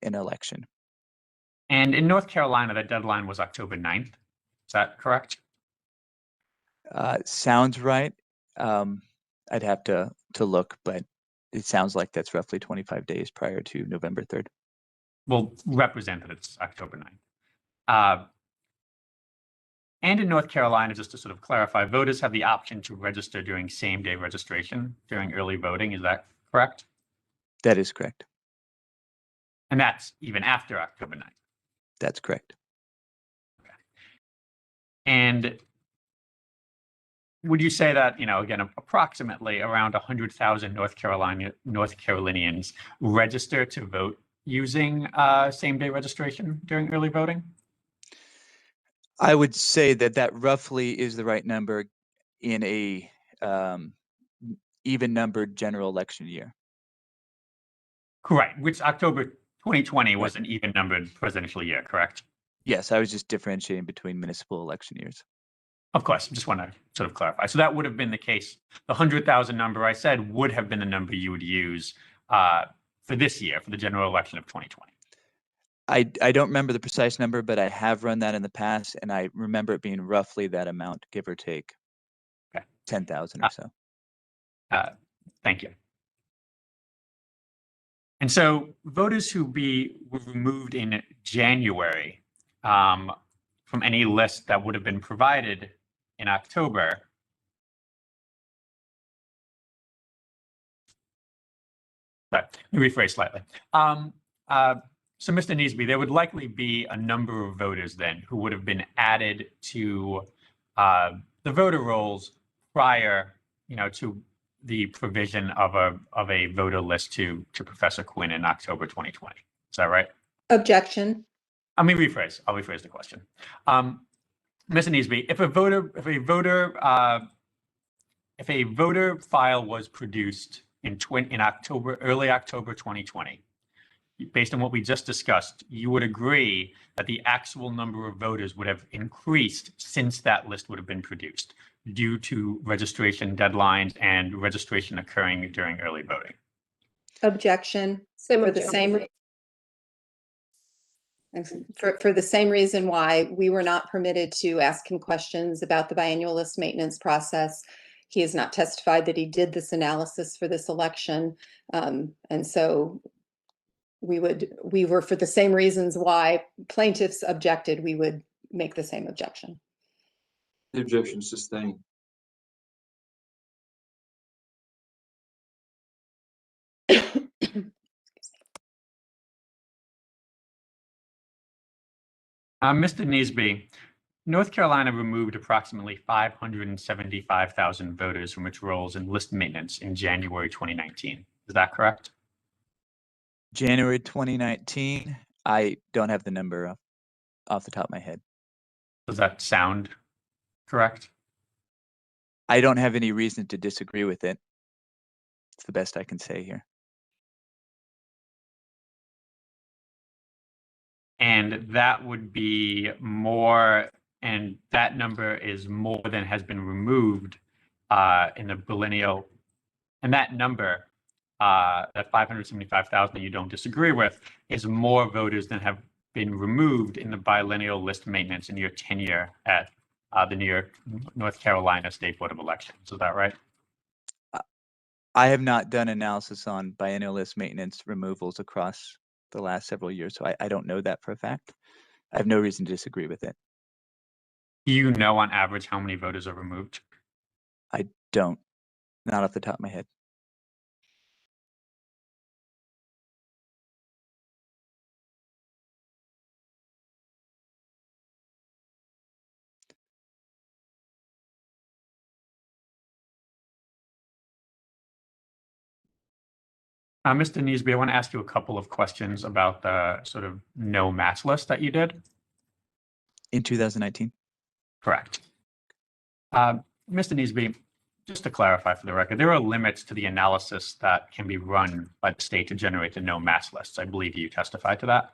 an election. And in North Carolina, the deadline was October 9th. Is that correct? Sounds right. I'd have to look, but it sounds like that's roughly 25 days prior to November 3rd. We'll represent that it's October 9th. And in North Carolina, just to sort of clarify, voters have the option to register during same-day registration during early voting. Is that correct? That is correct. And that's even after October 9th. That's correct. Okay. And would you say that, again, approximately around 100,000 North Carolinians register to vote using same-day registration during early voting? I would say that roughly is the right number in a even numbered general election year. Correct, which October 2020 was an even numbered presidential year, correct? Yes, I was just differentiating between municipal election years. Of course, just want to sort of clarify. So that would have been the case. The 100,000 number I said would have been the number you would use for this year, for the general election of 2020. I don't remember the precise number, but I have run that in the past, and I remember it being roughly that amount, give or take. Okay. 10,000 or so. Thank you. And so voters who were removed in January from any list that would have been provided in October. But let me rephrase slightly. So Mr. Neesby, there would likely be a number of voters then who would have been added to the voter rolls prior, to the provision of a voter list to Professor Quinn in October 2020. Is that right? Objection. I'll rephrase the question. Mr. Neesby, if a voter file was produced in early October 2020, based on what we just discussed, you would agree that the actual number of voters would have increased since that list would have been produced due to registration deadlines and registration occurring during early voting. Objection. For the same reason why we were not permitted to ask him questions about the biannual list maintenance process. He has not testified that he did this analysis for this election. And so we were, for the same reasons why plaintiffs objected, we would make the same objection. The objection is sustained. Mr. Neesby, North Carolina removed approximately 575,000 voters from its rolls in list maintenance in January 2019. Is that correct? January 2019, I don't have the number off the top of my head. Does that sound correct? I don't have any reason to disagree with it. It's the best I can say here. And that would be more, and that number is more than has been removed in the biennial. And that number, that 575,000 that you don't disagree with, is more voters than have been removed in the biennial list maintenance in your tenure at the North Carolina State Board of Elections. Is that right? I have not done analysis on biennial list maintenance removals across the last several years, so I don't know that for a fact. I have no reason to disagree with it. Do you know on average how many voters are removed? I don't, not off the top of my head. Mr. Neesby, I want to ask you a couple of questions about the sort of no match list that you did. In 2019? Correct. Mr. Neesby, just to clarify for the record, there are limits to the analysis that can be run by the state to generate the no match lists. I believe you testified to that.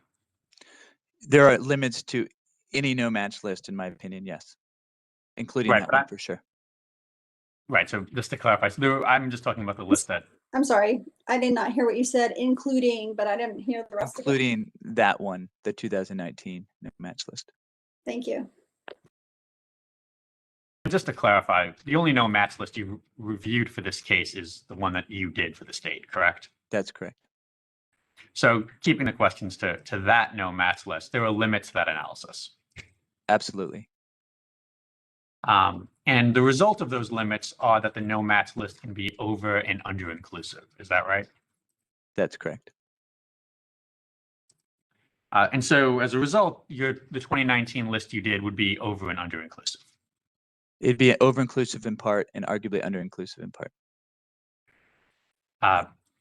There are limits to any no match list, in my opinion, yes. Including that one for sure. Right, so just to clarify, so I'm just talking about the list that. I'm sorry, I did not hear what you said, including, but I didn't hear the rest of it. Including that one, the 2019 no match list. Thank you. Just to clarify, the only no match list you reviewed for this case is the one that you did for the state, correct? That's correct. So keeping the questions to that no match list, there are limits to that analysis. Absolutely. And the result of those limits are that the no match list can be over and under inclusive. Is that right? That's correct. And so as a result, the 2019 list you did would be over and under inclusive. It'd be over inclusive in part and arguably under inclusive in part.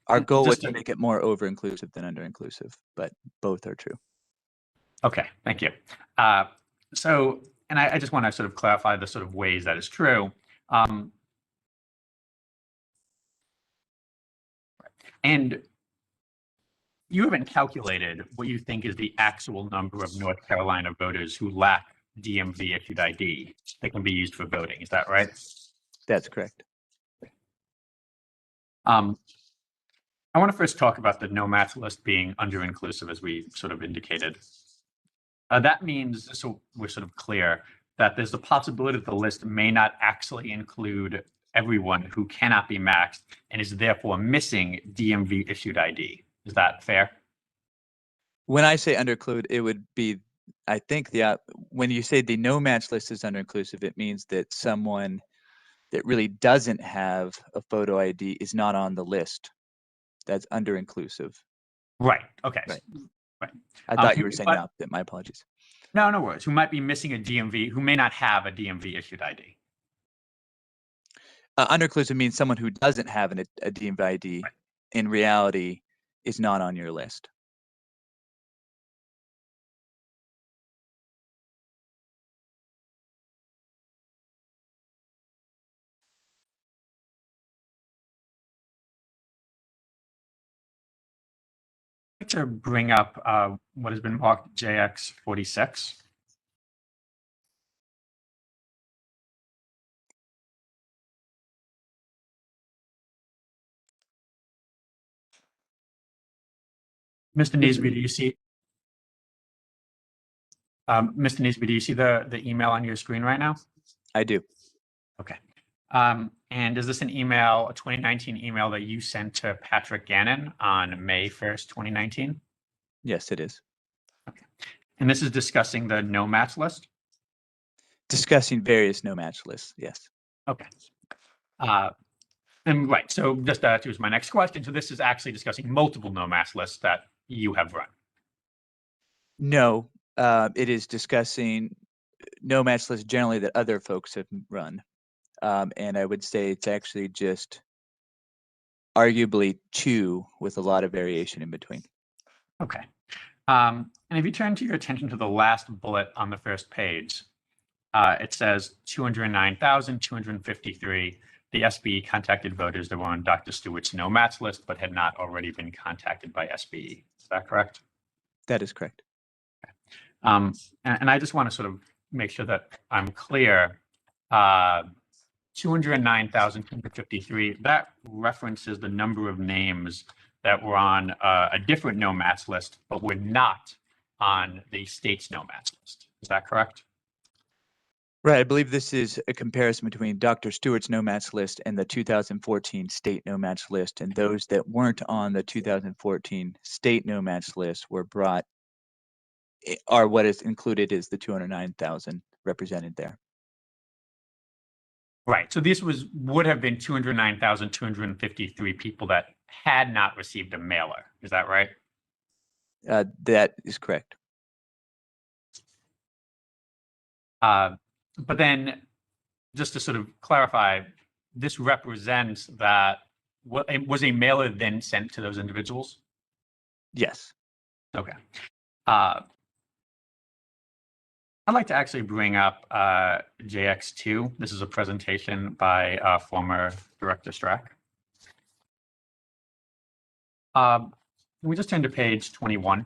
Our goal was to make it more over inclusive than under inclusive, but both are true. Okay, thank you. And I just want to sort of clarify the sort of ways that is true. And you haven't calculated what you think is the actual number of North Carolina voters who lack DMV issued ID that can be used for voting. Is that right? That's correct. I want to first talk about the no match list being under inclusive, as we sort of indicated. That means, so we're sort of clear, that there's the possibility that the list may not actually include everyone who cannot be maxed and is therefore missing DMV issued ID. Is that fair? When I say under include, it would be, I think when you say the no match list is under inclusive, it means that someone that really doesn't have a photo ID is not on the list. That's under inclusive. Right. Okay. Right. I thought you were saying but- the opposite. My apologies. No, no worries. Who might be missing a DMV, who may not have a DMV issued ID. Under inclusive means someone who doesn't have a DMV ID Right. in reality is not on your list. I'd like to bring up what has been marked JX46. Mr. Neesby, do you see? Mr. Neesby, do you see the email on your screen right now? I do. Okay. And is this an email, a 2019 email that you sent to Patrick Gannon on May 1st, 2019? Yes, it is. And this is discussing the no match list? Discussing various no match lists. Yes. Okay. And right, so just that was my next question. So this is actually discussing multiple no match lists that you have run. No, it is discussing no match lists generally that other folks have run. And I would say it's actually just arguably two with a lot of variation in between. Okay. And if you turn to your attention to the last bullet on the first page, it says 209,253. The SBE contacted voters that were on Dr. Stewart's no match list, but had not already been contacted by SBE. Is that correct? That is correct. And I just want to sort of make sure that I'm clear. 209,253, that references the number of names that were on a different no match list, but were not on the state's no match list. Is that correct? Right. I believe this is a comparison between Dr. Stewart's no match list and the 2014 state no match list. And those that weren't on the 2014 state no match list were brought, are what is included is the 209,000 represented there. Right. So this would have been 209,253 people that had not received a mailer. Is that right? That is correct. But then, just to sort of clarify, this represents that was a mailer then sent to those individuals? Yes. Okay. I'd like to actually bring up JX2. This is a presentation by former Director Strack. Can we just turn to page 21?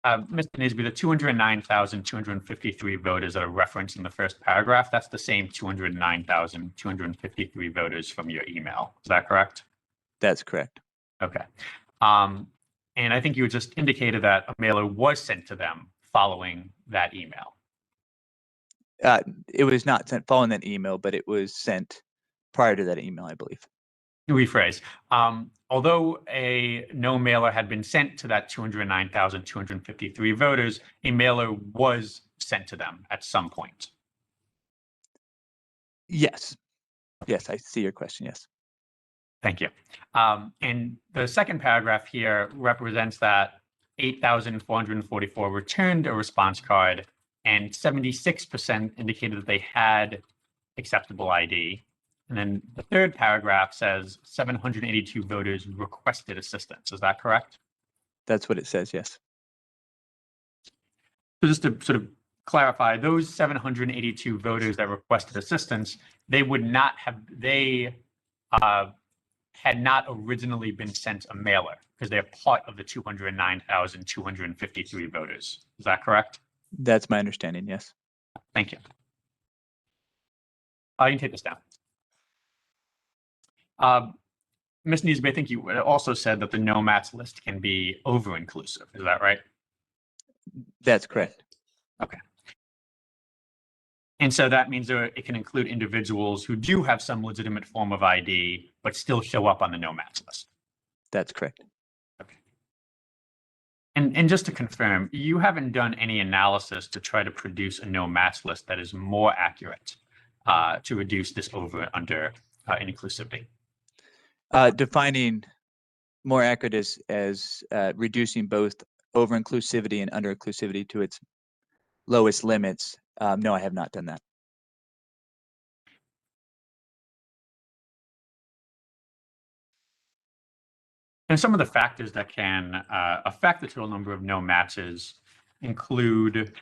Mr. Neesby, the 209,253 voters that are referenced in the first paragraph, that's the same 209,253 voters from your email. Is that correct? That's correct. Okay. And I think you just indicated that a mailer was sent to them following that email. It was not sent following that email, but it was sent prior to that email, I believe. Rephrase. Although a no mailer had been sent to that 209,253 voters, a mailer was sent to them at some point. Yes. Yes, I see your question. Yes. Thank you. And the second paragraph here represents that 8,444 returned a response card and 76% indicated that they had acceptable ID. And then the third paragraph says 782 voters requested assistance. Is that correct? That's what it says, yes. So just to sort of clarify, those 782 voters that requested assistance, they would not have, they had not originally been sent a mailer because they're part of the 209,253 voters. Is that correct? That's my understanding, yes. Thank you. You can take this down. Ms. Neesby, I think you also said that the no-match list can be over-inclusive. Is that right? That's correct. Okay. And so that means that it can include individuals who do have some legitimate form of ID, but still show up on the no-match list. That's correct. Okay. And just to confirm, you haven't done any analysis to try to produce a no-match list that is more accurate to reduce this over and under inclusivity. Defining more accurate as reducing both over inclusivity and under inclusivity to its lowest limits. No, I have not done that. And some of the factors that can affect the total number of no matches include,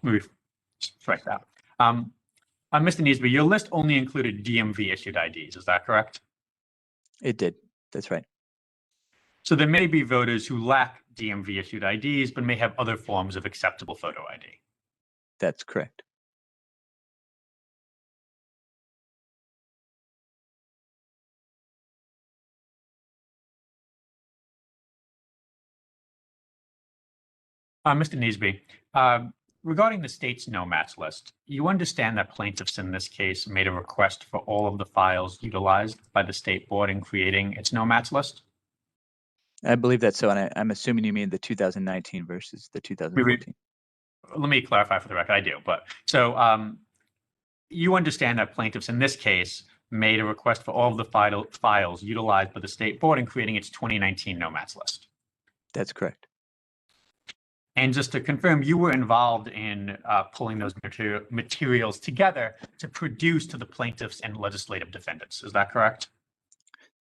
maybe strike that. Mr. Neesby, your list only included DMV issued IDs, is that correct? It did. That's right. So there may be voters who lack DMV issued IDs, but may have other forms of acceptable photo ID. That's correct. Mr. Neesby, regarding the state's no-match list, you understand that plaintiffs in this case made a request for all of the files utilized by the state board in creating its no-match list? I believe that's so, and I'm assuming you mean the 2019 versus the 2014. Let me clarify for the record, I do, but so you understand that plaintiffs in this case made a request for all of the files utilized by the state board in creating its 2019 no-match list? That's correct. And just to confirm, you were involved in pulling those materials together to produce to the plaintiffs and legislative defendants. Is that correct?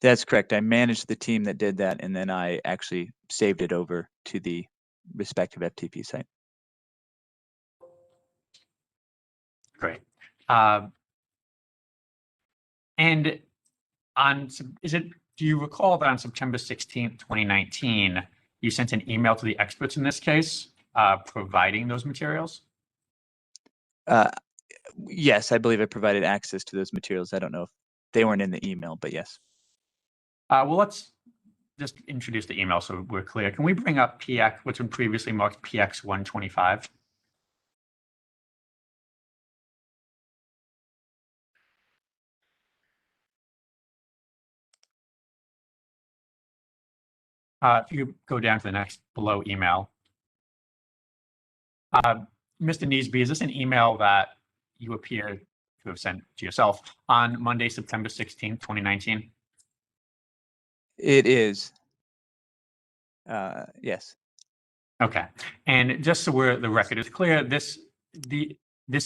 That's correct. I managed the team that did that, and then I actually saved it over to the respective FTP site. Great. And on, do you recall that on September 16th, 2019, you sent an email to the experts in this case, providing those materials? Yes, I believe I provided access to those materials. I don't know if they weren't in the email, but yes. Well, let's just introduce the email so we're clear. Can we bring up PX, what's been previously marked PX 125? If you go down to the next below email. Mr. Neesby, is this an email that you appear to have sent to yourself on Monday, September 16th, 2019? It is. Yes. Okay. And just so the record is clear, this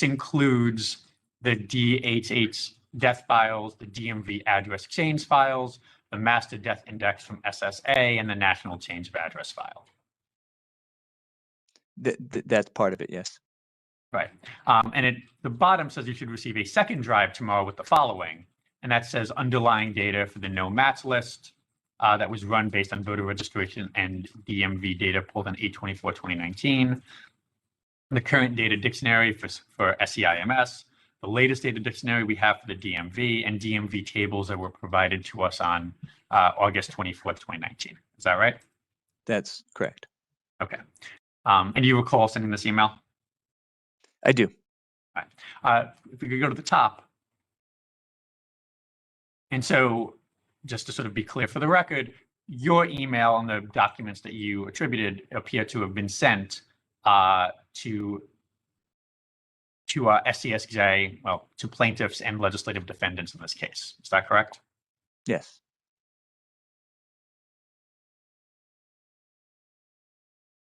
includes the DHH death files, the DMV address change files, the master death index from SSA, and the national change of address file. That's part of it, yes. Right. And the bottom says you should receive a second drive tomorrow with the following, and that says underlying data for the no match list that was run based on voter registration and DMV data pulled on 8/24/2019, the current data dictionary for SEIMS, the latest data dictionary we have for the DMV, and DMV tables that were provided to us on August 24th, 2019. Is that right? That's correct. Okay. And you recall sending this email? I do. All right. If we could go to the top. And so just to sort of be clear for the record, your email and the documents that you attributed appear to have been sent to SCSJ, well, to plaintiffs and legislative defendants in this case. Is that correct? Yes.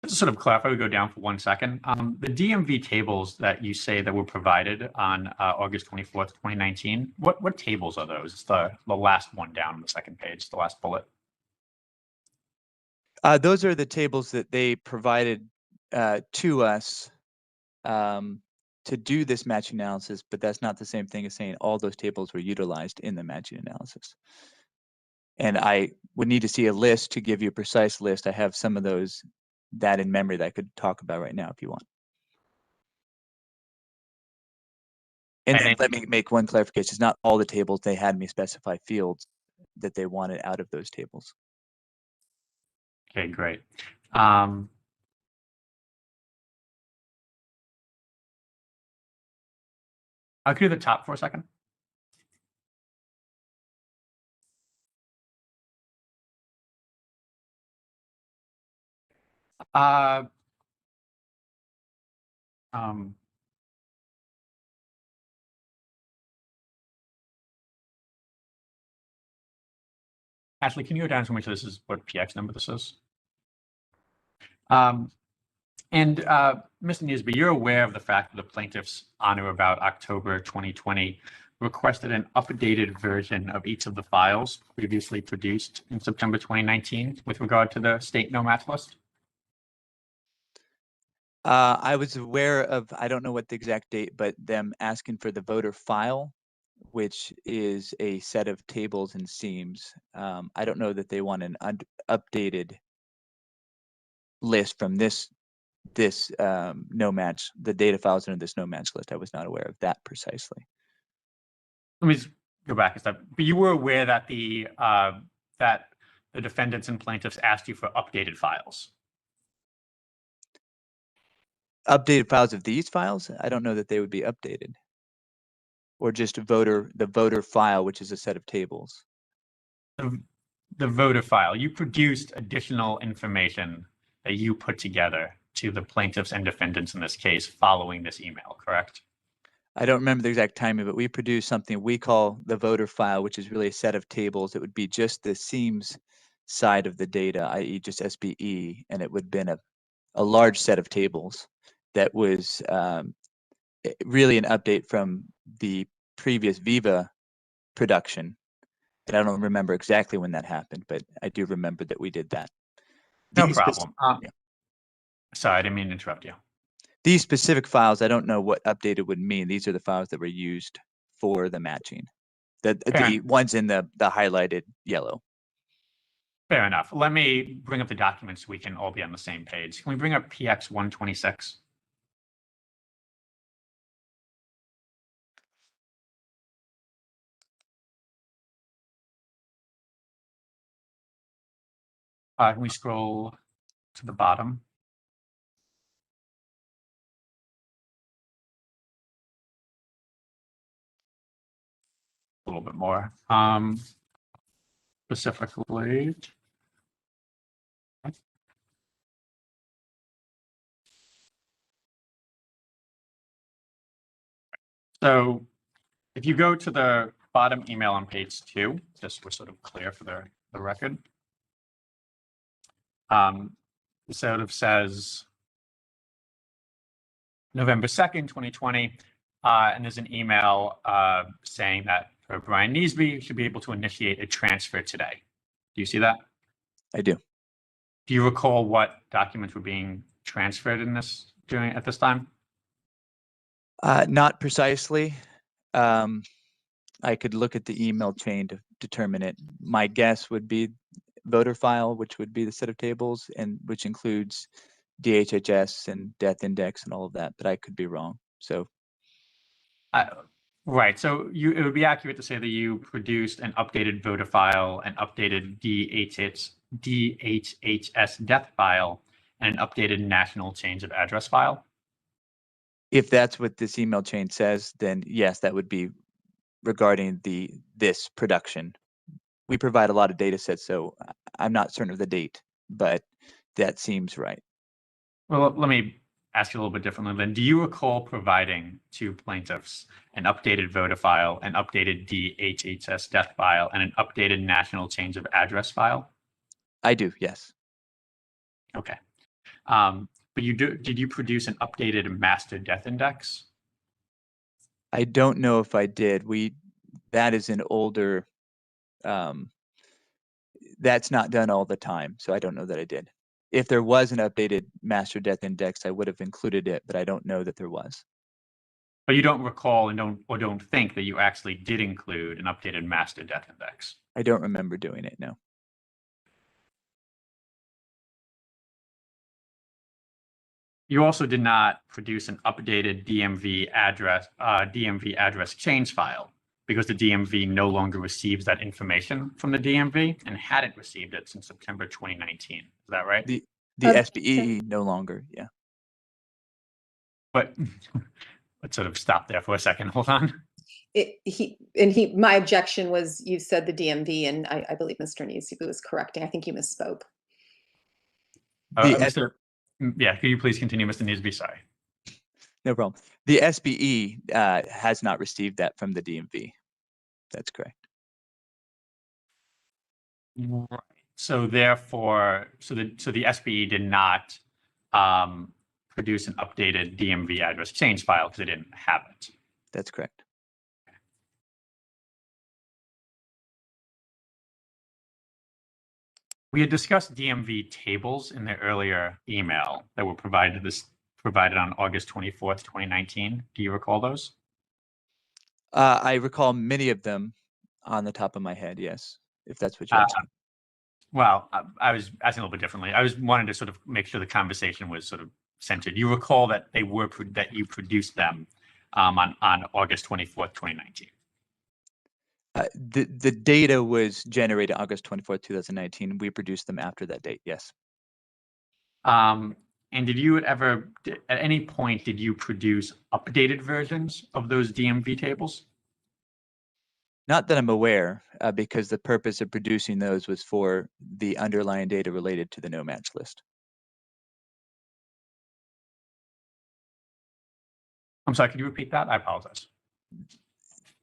Just to sort of clarify, we go down for 1 second. The DMV tables that you say that were provided on August 24th, 2019, what tables are those? It's the last one down on the second page, the last bullet. Those are the tables that they provided to us to do this matching analysis, but that's not the same thing as saying all those tables were utilized in the matching analysis. And I would need to see a list to give you a precise list. I have some of that in memory that I could talk about right now if you want. And then let me make one clarification. It's not all the tables. They had me specify fields that they wanted out of those tables. Okay, great. I'll go to the top for a second. Ashley, can you go down to make sure this is what PX number this is? Mr. Nisby, you're aware of the fact that the plaintiffs on or about October 2020 requested an updated version of each of the files previously produced in September 2019 with regard to the state no match list? I was aware of, I don't know what the exact date, but them asking for the voter file, which is a set of tables and seams. I don't know that they want an updated list from this no match, the data files under this no match list. I was not aware of that precisely. Let me just go back a step. But you were aware that the defendants and plaintiffs asked you for updated files. Updated files of these files? I don't know that they would be updated. Or just the voter file, which is a set of tables. The voter file. You produced additional information that you put together to the plaintiffs and defendants in this case following this email, correct? I don't remember the exact timing, but we produced something we call the voter file, which is really a set of tables. It would be just the seams side of the data, i.e. just SBE, and it would have been a large set of tables that was really an update from the previous Viva production. And I don't remember exactly when that happened, but I do remember that we did that. No problem. Sorry, I didn't mean to interrupt you. These specific files, I don't know what updated would mean. These are the files that were used for the matching. The ones in the highlighted yellow. Fair enough. Let me bring up the documents so we can all be on the same page. Can we bring up PX 126? Can we scroll to the bottom? A little bit more. Specifically, so if you go to the bottom email on page 2, just we're sort of clear for the record. It sort of says November 2nd, 2020, and there's an email saying that Brian Nisby should be able to initiate a transfer today. Do you see that? I do. Do you recall what documents were being transferred in this at this time? Not precisely. I could look at the email chain to determine it. My guess would be voter file, which would be the set of tables, and which includes DHHS and death index and all of that, but I could be wrong. So, right. So it would be accurate to say that you produced an updated voter file, an updated DHHS death file, and an updated national change of address file. If that's what this email chain says, then yes, that would be regarding this production. We provide a lot of data sets, so I'm not certain of the date, but that seems right. Well, let me ask you a little bit differently then. Do you recall providing to plaintiffs an updated voter file, an updated DHHS death file, and an updated national change of address file? I do, yes. Okay. But did you produce an updated master death index? I don't know if I did. That is an older, that's not done all the time, so I don't know that I did. If there was an updated master death index, I would have included it, but I don't know that there was. But you don't recall and don't think that you actually did include an updated master death index? I don't remember doing it, no. You also did not produce an updated DMV address change file because the DMV no longer receives that information from the DMV and hadn't received it since September 2019. Is that right? The Okay, SBE no longer, yeah. But let's sort of stop there for a second. Hold on. My objection was, you said the DMV, and I believe Mr. Nisi was correcting. I think you misspoke. Yeah, could you please continue, Mr. Nisby? Sorry. No problem. The SBE has not received that from the DMV. That's correct. Right. So therefore, so the SBE did not produce an updated DMV address change file because they didn't have it. That's correct. We had discussed DMV tables in the earlier email that were provided on August 24th, 2019. Do you recall those? I recall many of them on the top of my head, yes, if that's what you're asking. Well, I was asking a little bit differently. I was wanting to sort of make sure the conversation was sort of centered. You recall that that you produced them on August 24th, 2019. The data was generated August 24th, 2019. We produced them after that date, yes. And did you at any point, did you produce updated versions of those DMV tables? Not that I'm aware, because the purpose of producing those was for the underlying data related to the no match list. I'm sorry, could you repeat that? I apologize.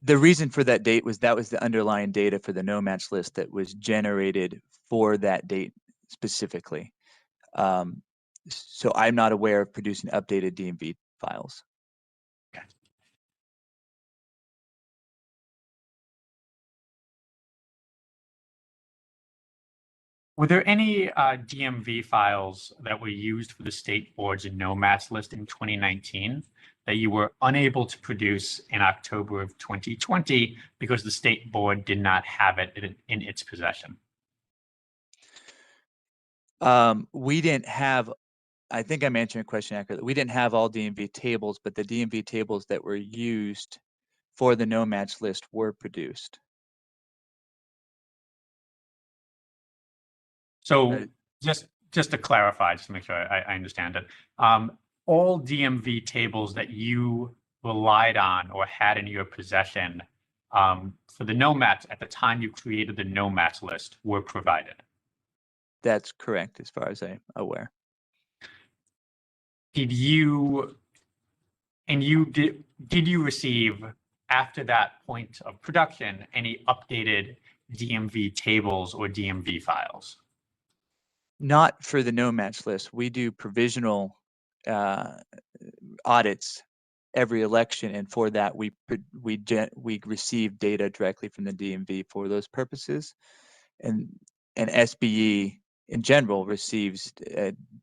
The reason for that date was that was the underlying data for the no match list that was generated for that date specifically. So I'm not aware of producing updated DMV files. Okay. Were there any DMV files that were used for the state board's no match list in 2019 that you were unable to produce in October of 2020 because the state board did not have it in its possession? We didn't have, I think I'm answering a question accurately. We didn't have all DMV tables, but the DMV tables that were used for the no match list were produced. So just to clarify, just to make sure I understand it, all DMV tables that you relied on or had in your possession for the no match at the time you created the no match list were provided. That's correct, as far as I'm aware. Did you receive, after that point of production, any updated DMV tables or DMV files? Not for the no match list. We do provisional audits every election, and for that we receive data directly from the DMV for those purposes, and SBE in general receives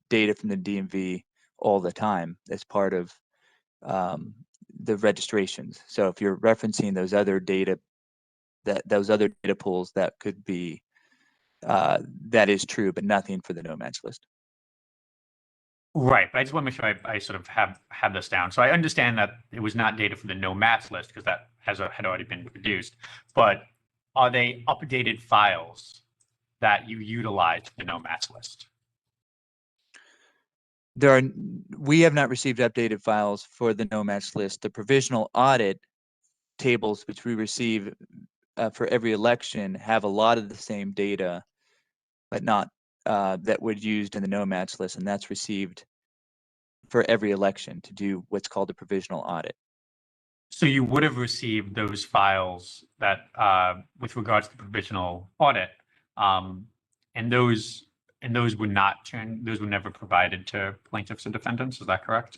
data from the DMV all the time as part of the registrations. So if you're referencing those other data pools, that could be that is true, but nothing for the no match list. Right, but I just want to make sure I sort of have this down. So I understand that it was not data for the no match list because that had already been produced, but are they updated files that you utilized for the no match list? We have not received updated files for the no match list. The provisional audit tables, which we receive for every election, have a lot of the same data, but not that would used in the no match list, and that's received for every election to do what's called a provisional audit. So you would have received those files that with regards to the provisional audit, and those And those would not turn, those were never provided to plaintiffs and defendants, is that correct?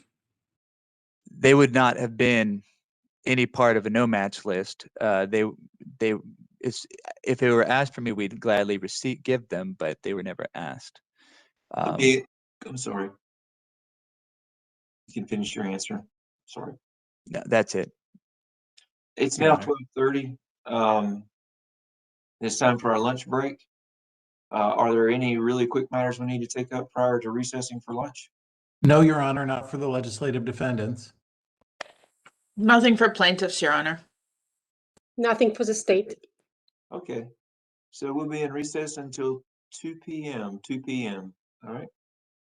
They would not have been any part of a no match list. It's, if they were asked for me, we'd gladly give them, but they were never asked. Okay, I'm sorry. You can finish your answer. Sorry. No, that's it. It's Your now Honor. 12:30. It's time for our lunch break. Are there any really quick matters we need to take up prior to recessing for lunch? No, Your Honor, not for the legislative defendants. Nothing for plaintiffs, Your Honor. Nothing for the state. Okay, so we'll be in recess until 2 p.m. All right.